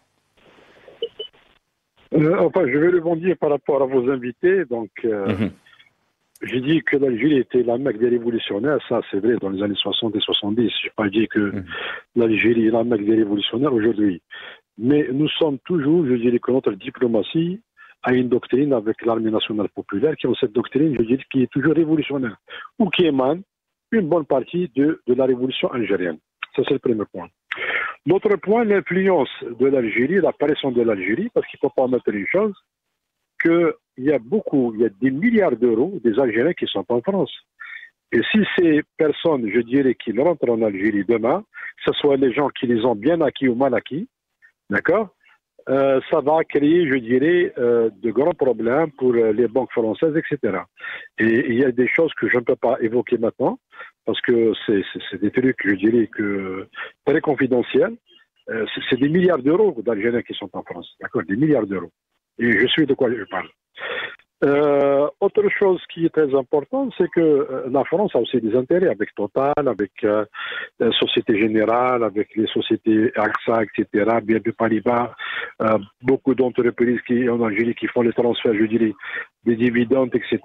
[SPEAKER 4] Enfin, je vais rebondir par rapport à vos invités. Donc, j'ai dit que l'Algérie était la Mecque des révolutionnaires. Ça, c'est vrai, dans les années 60 et 70. Je n'ai pas dit que l'Algérie est la Mecque des révolutionnaires aujourd'hui. Mais nous sommes toujours, je dirais que notre diplomatie a une doctrine avec l'armée nationale populaire, qui a cette doctrine, je dirais, qui est toujours révolutionnaire, ou qui émane une bonne partie de la révolution algérienne. Ça, c'est le premier point. L'autre point, l'influence de l'Algérie, l'apparition de l'Algérie, parce qu'il ne faut pas mettre les choses, qu'il y a des milliards d'euros des Algériens qui sont en France. Et si ces personnes, je dirais, qui rentrent en Algérie demain, que ce soit les gens qui les ont bien acquis ou mal acquis, d'accord, ça va créer, je dirais, de grands problèmes pour les banques françaises, etc. Et il y a des choses que je ne peux pas évoquer maintenant, parce que c'est des trucs, je dirais, très confidentiels. C'est des milliards d'euros d'Algériens qui sont en France, d'accord, des milliards d'euros. Et je sais de quoi je parle. Autre chose qui est très importante, c'est que la France a aussi des intérêts avec Total, avec Société Générale, avec les sociétés AXA, etc., BNP Paribas, beaucoup d'entreprises en Algérie qui font les transferts, je dirais, des dividendes, etc.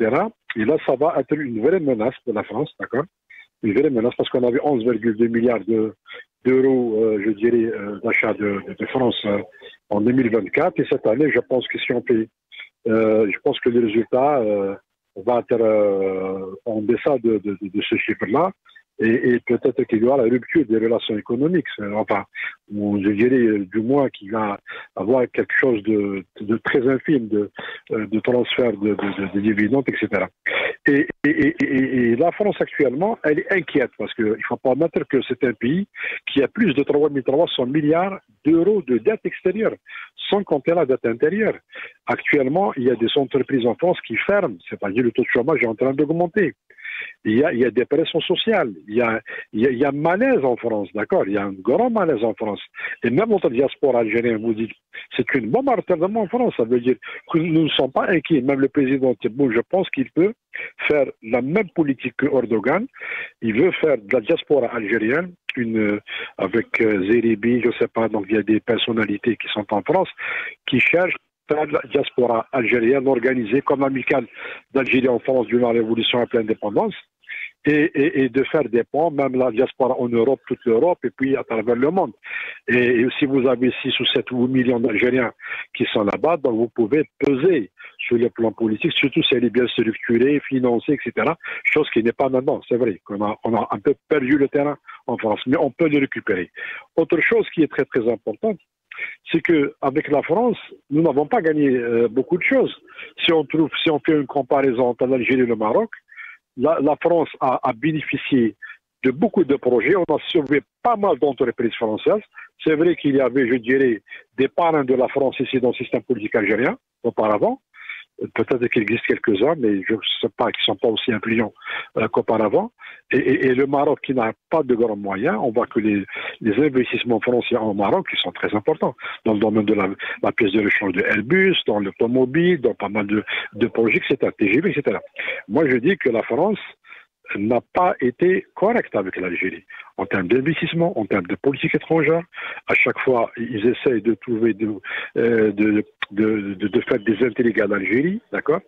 [SPEAKER 4] Et là, ça va être une vraie menace pour la France, d'accord? Une vraie menace parce qu'on avait 11,2 milliards d'euros, je dirais, d'achat de France en 2024. Et cette année, je pense que si on fait je pense que le résultat va être en deçà de ce chiffre-là, et peut-être qu'il y aura la rupture des relations économiques, enfin, ou je dirais du moins qu'il va avoir quelque chose de très infime de transfert de dividendes, etc. Et la France actuellement, elle est inquiète parce qu'il ne faut pas admettre que c'est un pays qui a plus de 300 milliards d'euros de dette extérieure, sans compter la dette intérieure. Actuellement, il y a des entreprises en France qui ferment, c'est-à-dire le taux de chômage est en train d'augmenter. Il y a des pressions sociales, il y a malaise en France, d'accord? Il y a un grand malaise en France. Et même notre diaspora algérienne vous dit, c'est une bombe à retardement en France. Ça veut dire que nous ne sommes pas inquiets. Même le président Tebboune, je pense qu'il peut faire la même politique que Erdogan. Il veut faire de la diaspora algérienne, avec Zeribi, je ne sais pas, donc il y a des personnalités qui sont en France, qui cherchent la diaspora algérienne organisée comme l'amicale d'Algérie en France durant la révolution après l'indépendance, et de faire des ponts, même la diaspora en Europe, toute l'Europe, et puis à travers le monde. Et si vous avez 6 ou 7 ou 8 millions d'Algériens qui sont là-bas, donc vous pouvez peser sur le plan politique, surtout si elle est bien structurée, financée, etc. Chose qui n'est pas maintenant. C'est vrai qu'on a un peu perdu le terrain en France, mais on peut le récupérer. Autre chose qui est très très importante, c'est qu'avec la France, nous n'avons pas gagné beaucoup de choses. Si on fait une comparaison entre l'Algérie et le Maroc, la France a bénéficié de beaucoup de projets. On a sauvé pas mal d'entreprises françaises. C'est vrai qu'il y avait, je dirais, des parrains de la France ici dans le système politique algérien auparavant. Peut-être qu'il existe quelques-uns, mais je ne sais pas qu'ils ne sont pas aussi influents qu'auparavant. Et le Maroc, qui n'a pas de grands moyens, on voit que les investissements français au Maroc, ils sont très importants dans le domaine de la pièce de rechange de Airbus, dans l'automobile, dans pas mal de projets, etc., TGV, etc. Moi, je dis que la France n'a pas été correcte avec l'Algérie en termes d'investissement, en termes de politique étrangère. À chaque fois, ils essayent de trouver de faire des intrigues à l'Algérie, d'accord.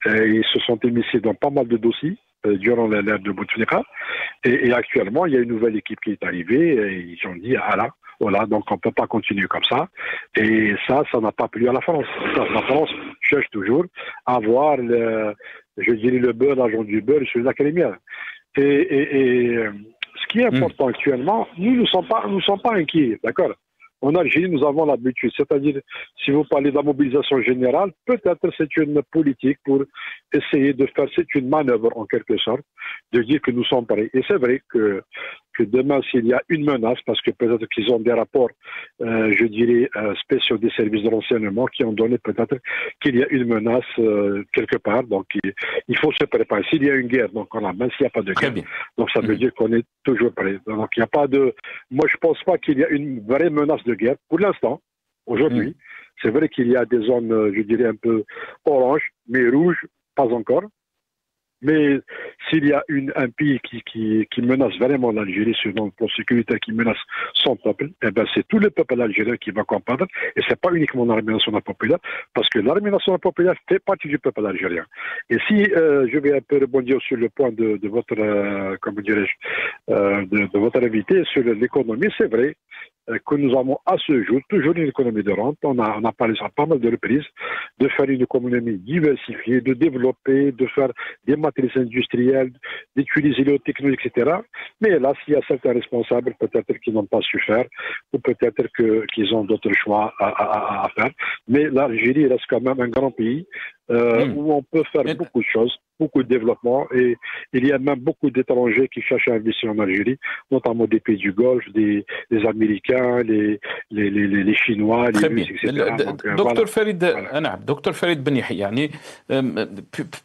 [SPEAKER 4] Ils se sont émissés dans pas mal de dossiers durant l'ère de Bouteflika. Et actuellement, il y a une nouvelle équipe qui est arrivée et ils ont dit ah là, voilà, donc on ne peut pas continuer comme ça. Et ça n'a pas plu à la France. La France cherche toujours à avoir je dirais le beurre, l'argent du beurre sur la crémière. Et ce qui est important actuellement, nous ne sommes pas inquiets, d'accord. En Algérie, nous avons l'habitude, c'est-à-dire, si vous parlez de la mobilisation générale, peut-être c'est une politique pour essayer de faire, c'est une manœuvre en quelque sorte, de dire que nous sommes prêts. Et c'est vrai que demain, s'il y a une menace, parce que peut-être qu'ils ont des rapports, je dirais, spéciaux des services de renseignement qui ont donné peut-être qu'il y a une menace quelque part. Donc, il faut se préparer. S'il y a une guerre, donc même s'il n'y a pas de guerre, donc ça veut dire qu'on est toujours prêt. Donc, il n'y a pas de... Moi, je ne pense pas qu'il y a une vraie menace de guerre. Pour l'instant, aujourd'hui, c'est vrai qu'il y a des zones, je dirais, un peu orange, mais rouge, pas encore. Mais s'il y a un pays qui menace vraiment l'Algérie sur le plan sécuritaire, qui menace son peuple, eh ben c'est tout le peuple algérien qui va comprendre. Et c'est pas uniquement l'armée nationale populaire, parce que l'armée nationale populaire fait partie du peuple algérien. Et si je vais un peu rebondir sur le point de votre, comment dirais-je, de votre invité sur l'économie, c'est vrai que nous avons à ce jour toujours une économie de rente. On a parlé à pas mal de reprises de faire une économie diversifiée, de développer, de faire des matériaux industriels, d'utiliser les technologies, etc. Mais là, s'il y a certains responsables, peut-être qu'ils n'ont pas su faire, ou peut-être qu'ils ont d'autres choix à faire. Mais l'Algérie reste quand même un grand pays où on peut faire beaucoup de choses, beaucoup de développement, et il y a même beaucoup d'étrangers qui cherchent à investir en Algérie, notamment des pays du Golfe, des Américains, les Chinois, les Russes, etc.
[SPEAKER 1] Docteur Farid, Docteur Farid Ben Yahia,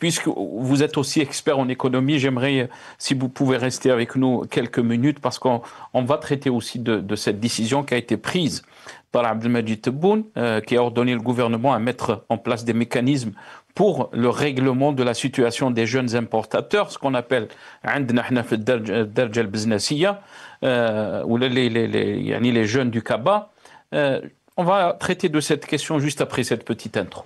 [SPEAKER 1] puisque vous êtes aussi expert en économie, j'aimerais, si vous pouvez rester avec nous quelques minutes, parce qu'on va traiter aussi de cette décision qui a été prise par Abdelmajid Tebboune, qui a ordonné le gouvernement à mettre en place des mécanismes pour le règlement de la situation des jeunes importateurs, ce qu'on appelle ou les jeunes du Kaba. On va traiter de cette question juste après cette petite intro.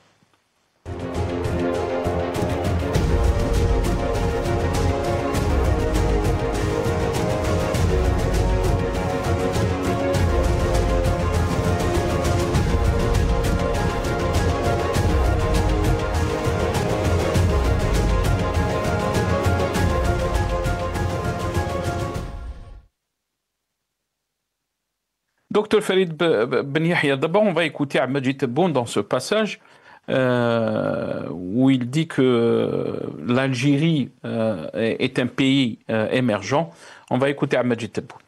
[SPEAKER 1] Docteur Farid Ben Yahia, d'abord on va écouter Abdelmajid Tebboune dans ce passage où il dit que l'Algérie est un pays émergent. On va écouter Abdelmajid Tebboune.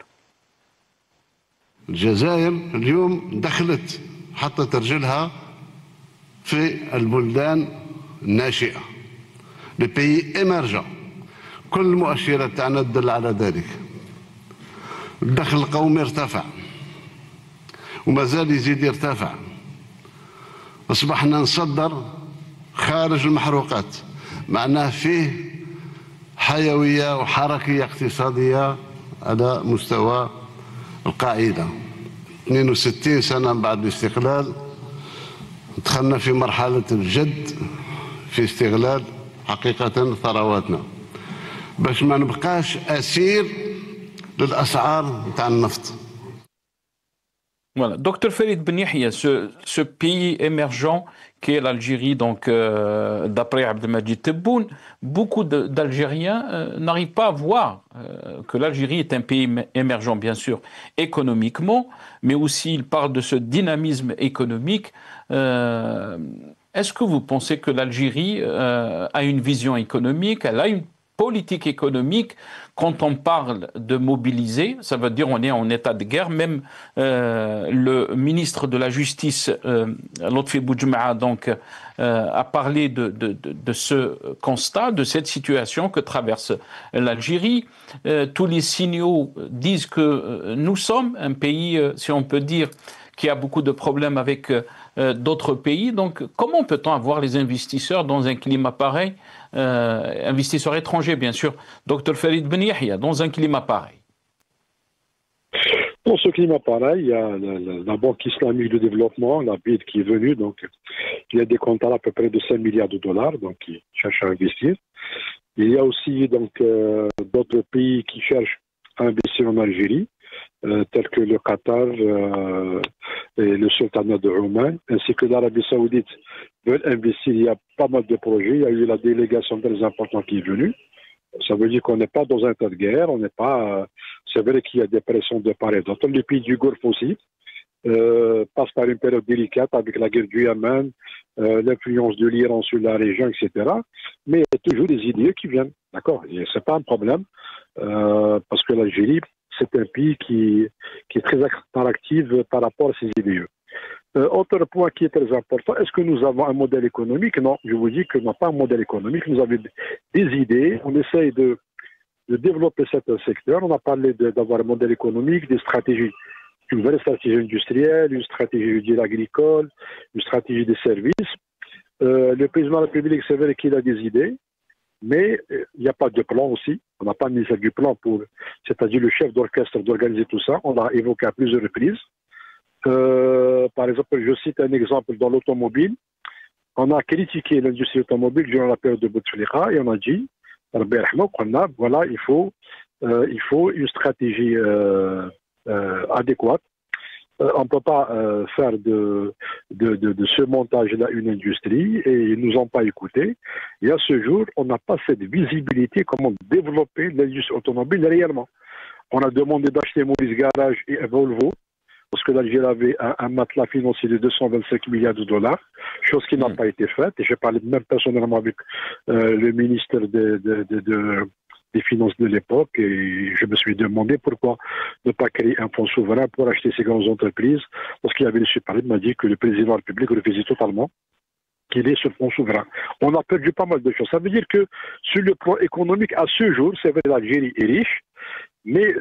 [SPEAKER 6] الجزائر اليوم دخلت حطت رجلها في البلدان الناشئة les pays émergents كل المؤشرات تاعنا تدل على ذلك الدخل القومي ارتفع وما زال يزيد يرتفع أصبحنا نصدر خارج المحروقات معناه فيه حيوية وحركية اقتصادية على مستوى القاعدة 62 سنة بعد الاستقلال دخلنا في مرحلة الجد في استغلال حقيقة ثرواتنا باش ما نبقاش أسير للأسعار نتاع النفط.
[SPEAKER 1] Voilà, docteur Farid Ben Yahia, ce pays émergent qu'est l'Algérie, donc d'après Abdelmajid Tebboune, beaucoup d'Algériens n'arrivent pas à voir que l'Algérie est un pays émergent, bien sûr, économiquement, mais aussi il parle de ce dynamisme économique. Est-ce que vous pensez que l'Algérie a une vision économique, elle a politique économique, quand on parle de mobiliser, ça veut dire on est en état de guerre. Même le ministre de la Justice, Lotfi Boudjema'a, donc, a parlé de ce constat, de cette situation que traverse l'Algérie. Tous les signaux disent que nous sommes un pays, si on peut dire, qui a beaucoup de problèmes avec d'autres pays. Donc, comment peut-on avoir les investisseurs dans un climat pareil, investisseurs étrangers, bien sûr, Dr Farid Ben Yahia, dans un climat pareil?
[SPEAKER 4] Dans ce climat pareil, il y a la Banque islamique de développement, la BID, qui est venue. Donc, il y a des contrats à peu près de 5 milliards de dollars, donc qui cherchent à investir. Il y a aussi donc d'autres pays qui cherchent à investir en Algérie, tels que le Qatar et le Sultanat de Oman, ainsi que l'Arabie Saoudite veulent investir. Il y a pas mal de projets. Il y a eu la délégation très importante qui est venue. Ça veut dire qu'on n'est pas dans un état de guerre. On n'est pas. C'est vrai qu'il y a des pressions de part et d'autre. Les pays du Golfe aussi passent par une période délicate avec la guerre du Yémen, l'influence de l'Iran sur la région, etc. Mais il y a toujours des idées qui viennent. D'accord. C'est pas un problème parce que l'Algérie, c'est un pays qui est très actif par rapport à ses idées. Autre point qui est très important, est-ce que nous avons un modèle économique? Non, je vous dis que nous n'avons pas un modèle économique. Nous avons des idées, on essaye de développer certains secteurs. On a parlé d'avoir un modèle économique, des stratégies, une vraie stratégie industrielle, une stratégie agricole, une stratégie des services. Le président de la République, c'est vrai qu'il a des idées, mais il n'y a pas de plan aussi. On n'a pas mis du plan pour, c'est-à-dire le chef d'orchestre d'organiser tout ça. On l'a évoqué à plusieurs reprises. Par exemple, je cite un exemple dans l'automobile. On a critiqué l'industrie automobile durant la période de Bouteflika et on a dit, voilà, il faut une stratégie adéquate. On ne peut pas faire de ce montage-là une industrie et ils ne nous ont pas écoutés. Et à ce jour, on n'a pas cette visibilité comment développer l'industrie automobile réellement. On a demandé d'acheter Maurice Garage et Volvo parce que l'Algérie avait un matelas financier de 225 milliards de dollars, chose qui n'a pas été faite. Et j'ai parlé même personnellement avec le ministre des Finances de l'époque et je me suis demandé pourquoi ne pas créer un fonds souverain pour acheter ces grandes entreprises, parce qu'il y avait le super, il m'a dit que le président de la République refusait totalement qu'il ait ce fonds souverain. On a perdu pas mal de choses. Ça veut dire que sur le plan économique, à ce jour, c'est vrai, l'Algérie est riche, mais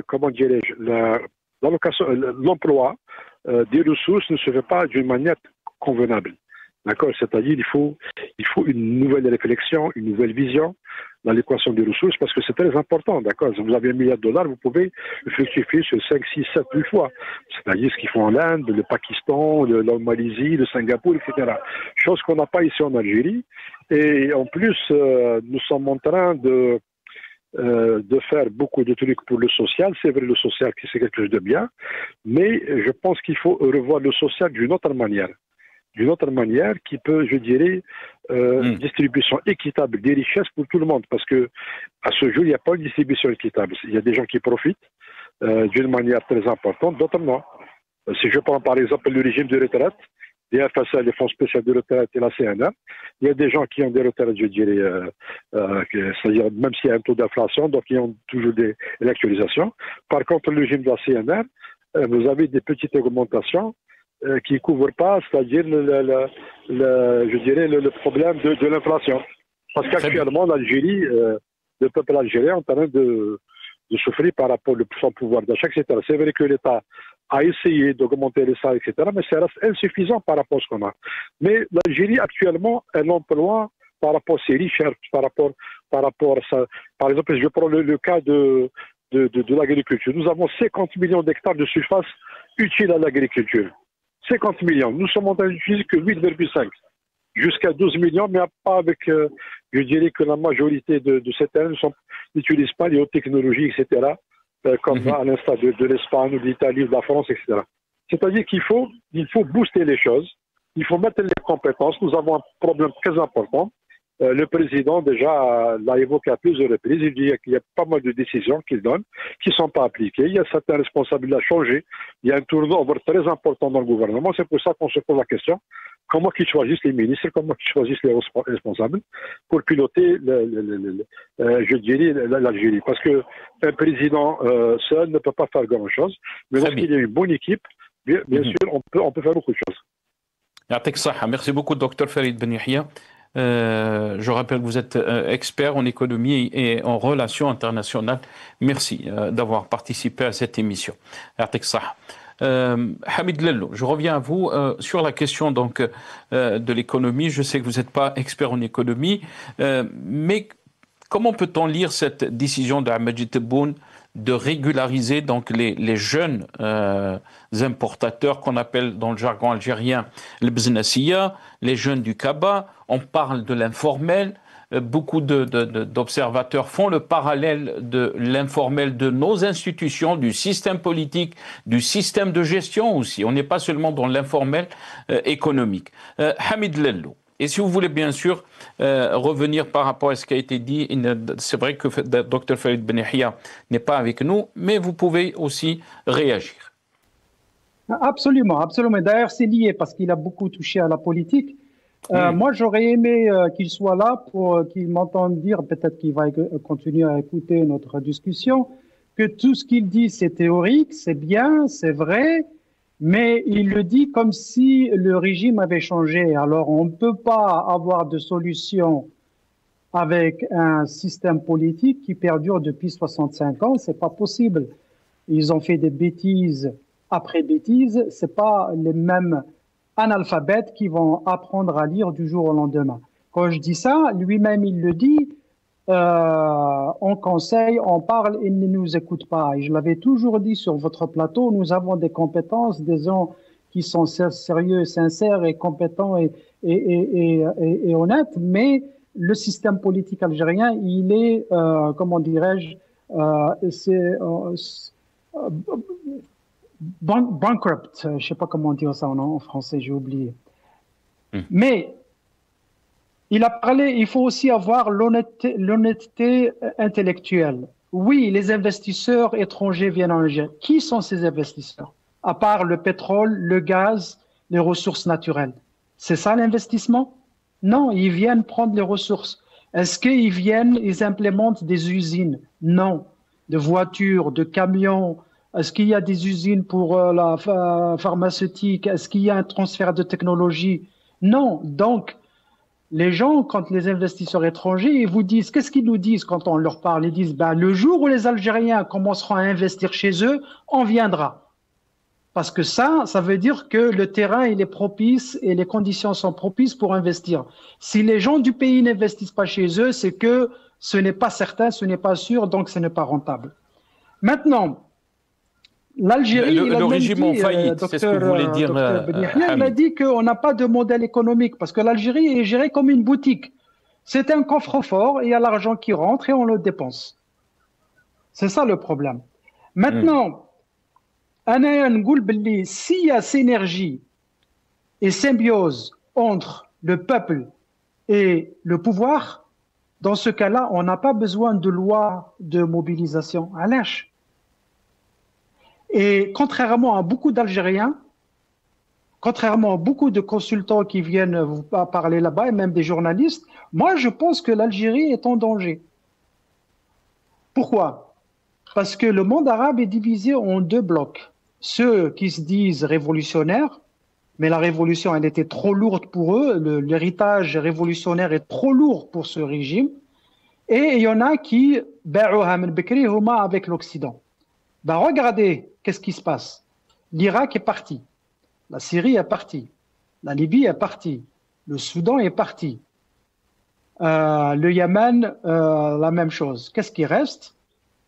[SPEAKER 4] comment dirais-je, l'emploi des ressources ne se fait pas d'une manière convenable. D'accord, c'est-à-dire il faut une nouvelle réflexion, une nouvelle vision dans l'équation des ressources parce que c'est très important. D'accord, si vous avez $1 milliard, vous pouvez le fructifier sur 5, 6, 7 000 fois. C'est-à-dire ce qu'ils font en Inde, le Pakistan, la Malaisie, le Singapour, etc. Chose qu'on n'a pas ici en Algérie. Et en plus, nous sommes en train de faire beaucoup de trucs pour le social. C'est vrai, le social, c'est quelque chose de bien, mais je pense qu'il faut revoir le social d'une autre manière. D'une autre manière qui peut, je dirais, distribution équitable des richesses pour tout le monde. Parce que à ce jour, il n'y a pas une distribution équitable. Il y a des gens qui profitent d'une manière très importante, d'autres non. Si je prends par exemple le régime de retraite, les FSL, les fonds spéciaux de retraite et la CNR, il y a des gens qui ont des retraites, je dirais, c'est-à-dire même s'il y a un taux d'inflation, donc ils ont toujours des actualisations. Par contre, le régime de la CNR, vous avez des petites augmentations qui ne couvrent pas, c'est-à-dire je dirais le problème de l'inflation. Parce qu'actuellement, l'Algérie, le peuple algérien est en train de souffrir par rapport à son pouvoir d'achat, etc. C'est vrai que l'État a essayé d'augmenter les salaires, etc., mais ça reste insuffisant par rapport à ce qu'on a. Mais l'Algérie, actuellement, elle emploie par rapport à ses richesses, par rapport à ça. Par exemple, je prends le cas de l'agriculture. Nous avons 50 millions d'hectares de surface utiles à l'agriculture. 50 millions. Nous sommes en train d'utiliser que 8,5. Jusqu'à 12 millions, mais pas avec, je dirais que la majorité de ces terrains n'utilisent pas les hautes technologies, etc., comme à l'instar de l'Espagne, de l'Italie, de la France, etc. C'est-à-dire qu'il faut booster les choses, il faut mettre les compétences. Nous avons un problème très important. Le président, déjà, l'a évoqué à plusieurs reprises. Il dit qu'il y a pas mal de décisions qu'il donne qui ne sont pas appliquées. Il y a certains responsables à changer. Il y a un turnover très important dans le gouvernement. C'est pour ça qu'on se pose la question. comment qu'ils choisissent les ministres, comment qu'ils choisissent les responsables pour piloter, je dirais, l'Algérie. Parce qu'un président seul ne peut pas faire grand-chose, mais lorsqu'il y a une bonne équipe, bien sûr, on peut faire beaucoup de choses.
[SPEAKER 1] Merci beaucoup, Dr Farid Ben Yahia. Je rappelle que vous êtes expert en économie et en relations internationales. Merci d'avoir participé à cette émission. Hamid Lello, je reviens à vous sur la question donc de l'économie. Je sais que vous n'êtes pas expert en économie, mais comment peut-on lire cette décision d'Ahmed Tebboune de régulariser donc les jeunes importateurs qu'on appelle dans le jargon algérien le bznassia, les jeunes du Kaba? On parle de l'informel. Beaucoup d'observateurs font le parallèle de l'informel de nos institutions, du système politique, du système de gestion aussi. On n'est pas seulement dans l'informel économique. Hamid Lello. Et si vous voulez bien sûr revenir par rapport à ce qui a été dit, c'est vrai que Dr Farid Ben Yahia n'est pas avec nous, mais vous pouvez aussi réagir.
[SPEAKER 3] Absolument, absolument. D'ailleurs, c'est lié parce qu'il a beaucoup touché à la politique. Moi, j'aurais aimé qu'il soit là pour qu'il m'entende dire, peut-être qu'il va continuer à écouter notre discussion, que tout ce qu'il dit, c'est théorique, c'est bien, c'est vrai, mais il le dit comme si le régime avait changé. Alors, on ne peut pas avoir de solution avec un système politique qui perdure depuis 65 ans. C'est pas possible. Ils ont fait des bêtises après bêtises. C'est pas les mêmes analphabètes qui vont apprendre à lire du jour au lendemain. Quand je dis ça, lui-même, il le dit, on conseille, on parle, il ne nous écoute pas. Et je l'avais toujours dit sur votre plateau, nous avons des compétences, des gens qui sont sérieux, sincères et compétents et honnêtes, mais le système politique algérien, il est, comment dirais-je, bankrupt, je sais pas comment dire ça en français, j'ai oublié. Mais il a parlé, il faut aussi avoir l'honnêteté intellectuelle. Oui, les investisseurs étrangers viennent en Algérie. Qui sont ces investisseurs? À part le pétrole, le gaz, les ressources naturelles. C'est ça l'investissement? Non, ils viennent prendre les ressources. Est-ce qu'ils viennent, ils implémentent des usines? Non. De voitures, de camions. Est-ce qu'il y a des usines pour la pharmaceutique? Est-ce qu'il y a un transfert de technologie? Non. Donc, les gens, quand les investisseurs étrangers, ils vous disent, qu'est-ce qu'ils nous disent quand on leur parle? Ils disent, ben, le jour où les Algériens commenceront à investir chez eux, on viendra. Parce que ça veut dire que le terrain, il est propice et les conditions sont propices pour investir. Si les gens du pays n'investissent pas chez eux, c'est que ce n'est pas certain, ce n'est pas sûr, donc ce n'est pas rentable. Maintenant, l'Algérie,
[SPEAKER 1] le régime en faillite, c'est ce que vous voulez dire.
[SPEAKER 3] Il a dit qu'on n'a pas de modèle économique parce que l'Algérie est gérée comme une boutique. C'est un coffre-fort, il y a l'argent qui rentre et on le dépense. C'est ça le problème. Maintenant, s'il y a synergie et symbiose entre le peuple et le pouvoir, dans ce cas-là, on n'a pas besoin de loi de mobilisation à lâche. Et contrairement à beaucoup d'Algériens, contrairement à beaucoup de consultants qui viennent vous parler là-bas, et même des journalistes, moi je pense que l'Algérie est en danger. Pourquoi? Parce que le monde arabe est divisé en deux blocs. Ceux qui se disent révolutionnaires, mais la révolution elle était trop lourde pour eux, l'héritage révolutionnaire est trop lourd pour ce régime, et il y en a qui avec l'Occident. Ben regardez, qu'est-ce qui se passe? L'Irak est parti, la Syrie est partie, la Libye est partie, le Soudan est parti, le Yémen, la même chose. Qu'est-ce qui reste?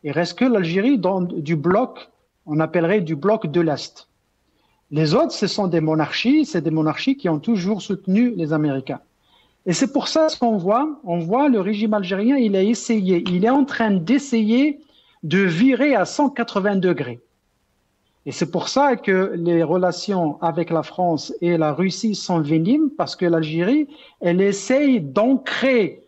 [SPEAKER 3] Il reste que l'Algérie du bloc, on appellerait du bloc de l'Est. Les autres, ce sont des monarchies, c'est des monarchies qui ont toujours soutenu les Américains. Et c'est pour ça qu'on voit, le régime algérien, il est en train d'essayer de virer à 180 degrés. Et c'est pour ça que les relations avec la France et la Russie sont venimes, parce que l'Algérie, elle essaye d'ancrer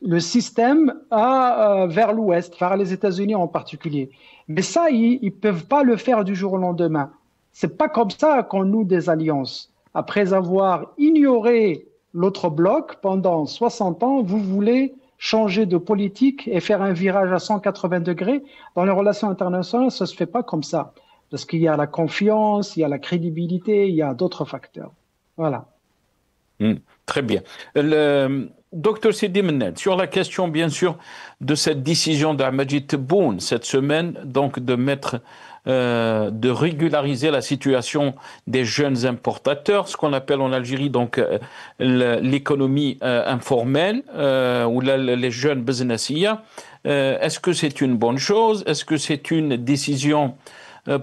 [SPEAKER 3] le système vers l'Ouest, vers les États-Unis en particulier. Mais ça, ils peuvent pas le faire du jour au lendemain. C'est pas comme ça qu'on noue des alliances. après avoir ignoré l'autre bloc pendant 60 ans, vous voulez changer de politique et faire un virage à 180 degrés. Dans les relations internationales, ça ne se fait pas comme ça. Parce qu'il y a la confiance, il y a la crédibilité, il y a d'autres facteurs. Voilà.
[SPEAKER 1] Très bien. Docteur Sidi Mened, sur la question, bien sûr, de cette décision d'Ahmadji Tebboune cette semaine, donc de régulariser la situation des jeunes importateurs, ce qu'on appelle en Algérie donc l'économie informelle ou les jeunes businessiers. Est-ce que c'est une bonne chose? Est-ce que c'est une décision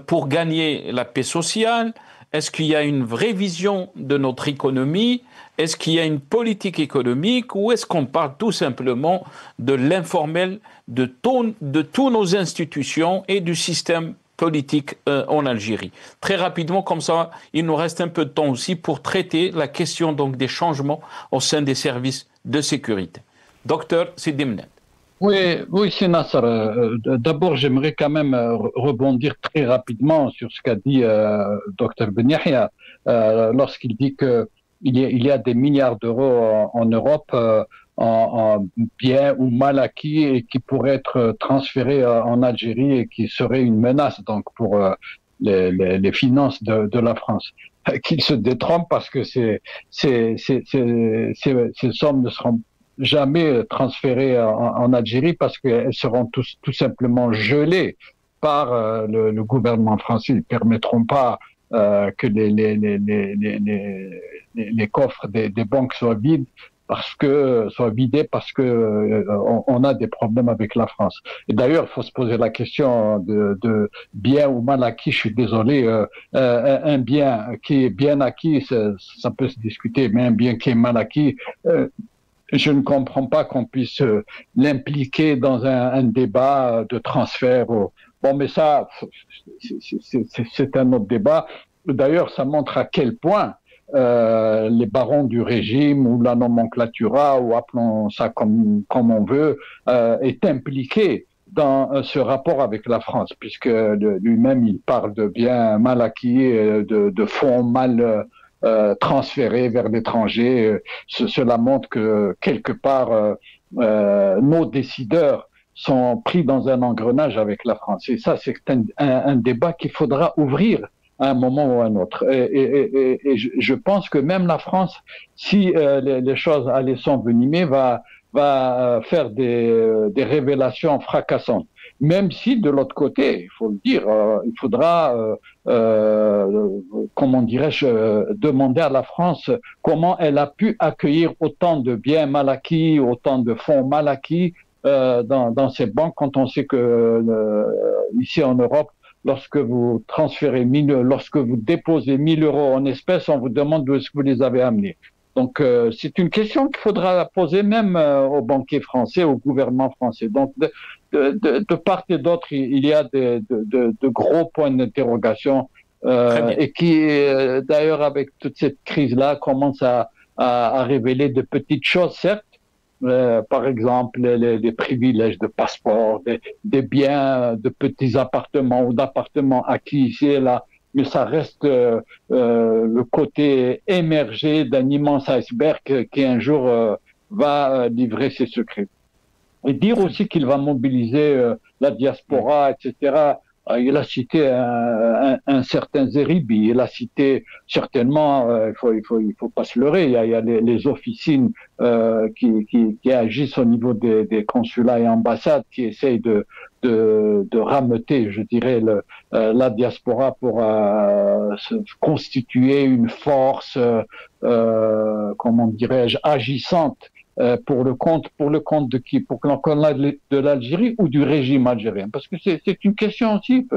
[SPEAKER 1] pour gagner la paix sociale? Est-ce qu'il y a une vraie vision de notre économie? Est-ce qu'il y a une politique économique ou est-ce qu'on parle tout simplement de l'informel de toutes nos institutions et du système politique en Algérie? Très rapidement, comme ça, il nous reste un peu de temps aussi pour traiter la question donc des changements au sein des services de sécurité. Docteur Sidi Mened.
[SPEAKER 2] Oui, c'est Nasser. D'abord, j'aimerais quand même rebondir très rapidement sur ce qu'a dit Dr Ben Yahya lorsqu'il dit qu'il y a des milliards d'euros en Europe en biens ou mal acquis et qui pourraient être transférés en Algérie et qui seraient une menace donc pour les finances de la France. Qu'il se détrompe parce que ces sommes ne seront jamais transférées en Algérie parce qu'elles seront tout simplement gelées par le gouvernement français. Ils ne permettront pas que les coffres des banques soient vidés parce que on a des problèmes avec la France. Et d'ailleurs, il faut se poser la question de bien ou mal acquis. Je suis désolé, un bien qui est bien acquis, ça peut se discuter, mais un bien qui est mal acquis, je ne comprends pas qu'on puisse l'impliquer dans un débat de transfert. Bon, mais ça, c'est un autre débat. D'ailleurs, ça montre à quel point les barons du régime ou la nomenclatura, ou appelons ça comme on veut, est impliqué dans ce rapport avec la France, puisque lui-même, il parle de biens mal acquis, de fonds mal transférés vers l'étranger. Cela montre que, quelque part, nos décideurs sont pris dans un engrenage avec la France. Et ça, c'est un débat qu'il faudra ouvrir à un moment ou à un autre. Et je pense que même la France, si les choses allaient s'envenimer, va faire des révélations fracassantes. Même si, de l'autre côté, il faut le dire, il faudra, comment dirais-je, demander à la France comment elle a pu accueillir autant de biens mal acquis, autant de fonds mal acquis dans ces banques, quand on sait que ici en Europe, lorsque vous transférez lorsque vous déposez 1 000 € en espèces, on vous demande d'où est-ce que vous les avez amenés. Donc, c'est une question qu'il faudra poser même aux banquiers français, au gouvernement français. Donc, de part et d'autre, il y a de gros points d'interrogation et qui, d'ailleurs, avec toute cette crise-là, commence à révéler de petites choses, certes. Par exemple, les privilèges de passeport, des biens, de petits appartements ou d'appartements acquis ici et là, mais ça reste le côté émergé d'un immense iceberg qui un jour va livrer ses secrets. Et dire aussi qu'il va mobiliser la diaspora, etc. Il a cité un certain Zeribi, il a cité certainement, il faut pas se leurrer, il y a les officines qui agissent au niveau des consulats et ambassades, qui essayent de rameuter, je dirais, la diaspora pour se constituer une force, comment dirais-je, agissante pour le compte de qui? Pour de l'Algérie ou du régime algérien? Parce que c'est une question aussi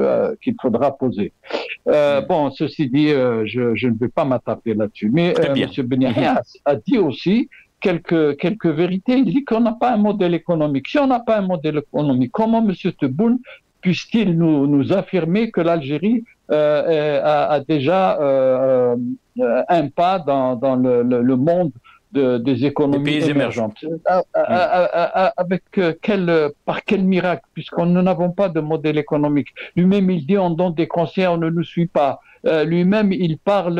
[SPEAKER 2] qu'il faudra poser. Bon, ceci dit, je ne vais pas m'attarder là-dessus. Mais M. Ben Yahya a dit aussi quelques vérités. Il dit qu'on n'a pas un modèle économique. Si on n'a pas un modèle économique, comment M. Tebboune puisse-t-il nous affirmer que l'Algérie a déjà un pas dans le monde des économies émergentes. Par quel miracle, puisqu'on nous n'avons pas de modèle économique. Lui-même, il dit, on donne des conseils, on ne nous suit pas. lui-même, il parle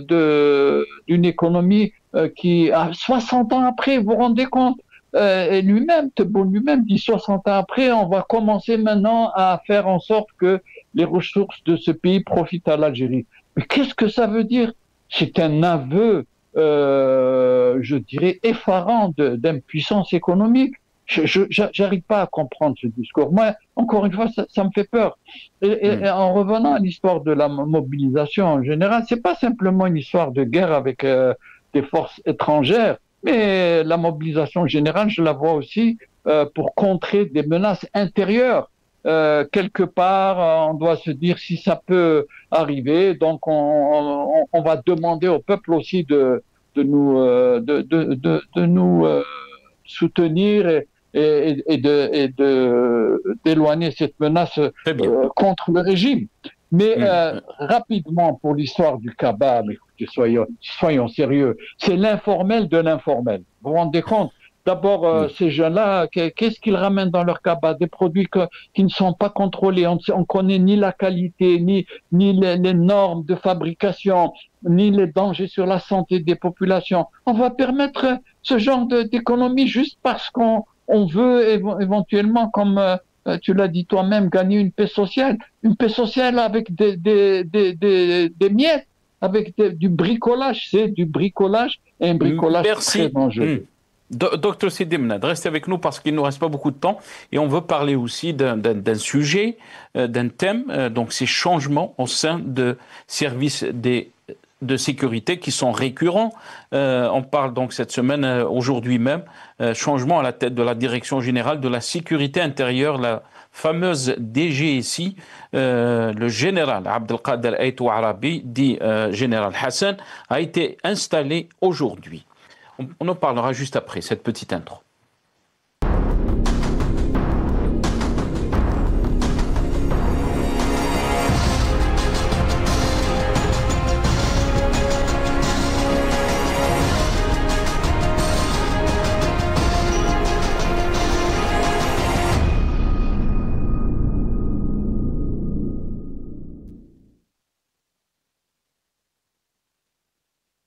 [SPEAKER 2] d'une économie qui, à 60 ans après, vous vous rendez compte, et lui-même, Tebboune lui-même dit 60 ans après, on va commencer maintenant à faire en sorte que les ressources de ce pays profitent à l'Algérie. Mais qu'est-ce que ça veut dire? C'est un aveu, je dirais, effarant d'impuissance économique. J'arrive pas à comprendre ce discours. Moi, encore une fois, ça me fait peur. Et en revenant à l'histoire de la mobilisation en général, c'est pas simplement une histoire de guerre avec des forces étrangères, mais la mobilisation générale, je la vois aussi pour contrer des menaces intérieures. Quelque part, on doit se dire si ça peut arriver, donc on va demander au peuple aussi de nous soutenir et d'éloigner cette menace contre le régime. Mais rapidement, pour l'histoire du Kaaba, soyons sérieux, c'est l'informel de l'informel. Vous vous rendez compte? D'abord, ces jeunes-là, qu'est-ce qu'ils ramènent dans leur cabas? Des produits qui ne sont pas contrôlés. On ne connaît ni la qualité, ni les normes de fabrication, ni les dangers sur la santé des populations. On va permettre ce genre d'économie juste parce qu'on veut éventuellement, comme tu l'as dit toi-même, gagner une paix sociale. Une paix sociale avec des miettes, avec du bricolage. C'est du bricolage et un bricolage très dangereux.
[SPEAKER 1] Docteur Sidi Mnad, restez avec nous parce qu'il ne nous reste pas beaucoup de temps et on veut parler aussi d'un sujet, d'un thème, donc ces changements au sein de services de sécurité qui sont récurrents. On parle donc cette semaine, aujourd'hui même, changement à la tête de la Direction générale de la sécurité intérieure, la fameuse DGSI, le général Abdelkader Aitou Arabi, dit général Hassan, a été installé aujourd'hui. On en parlera juste après cette petite intro.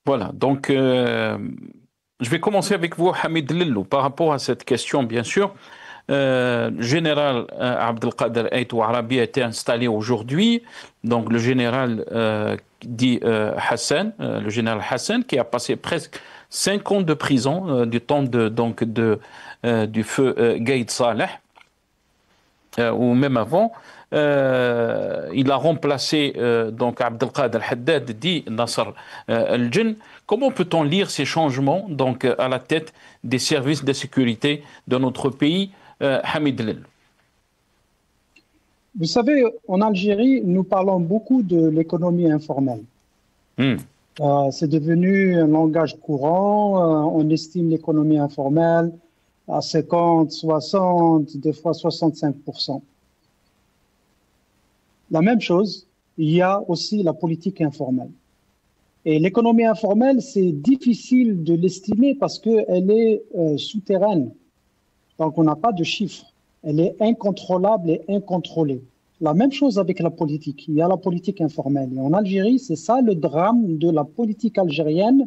[SPEAKER 1] Voilà, donc je vais commencer avec vous, Hamid Lillou, par rapport à cette question, bien sûr. Général Abdelkader Aitou Arabi a été installé aujourd'hui. Donc, le général dit Hassan, le général Hassan, qui a passé presque 5 ans de prison du temps du feu Gaïd Saleh, ou même avant. Il a remplacé donc Abdelkader Haddad, dit Nasser Al-Jinn. Comment peut-on lire ces changements donc à la tête des services de sécurité de notre pays, Hamid Lillou?
[SPEAKER 3] Vous savez, en Algérie, nous parlons beaucoup de l'économie informelle. C'est devenu un langage courant. On estime l'économie informelle à 50, 60, des fois 65%. La même chose, il y a aussi la politique informelle. Et l'économie informelle, c'est difficile de l'estimer parce qu'elle est souterraine. Donc, on n'a pas de chiffres. Elle est incontrôlable et incontrôlée. La même chose avec la politique. Il y a la politique informelle. Et en Algérie, c'est ça le drame de la politique algérienne,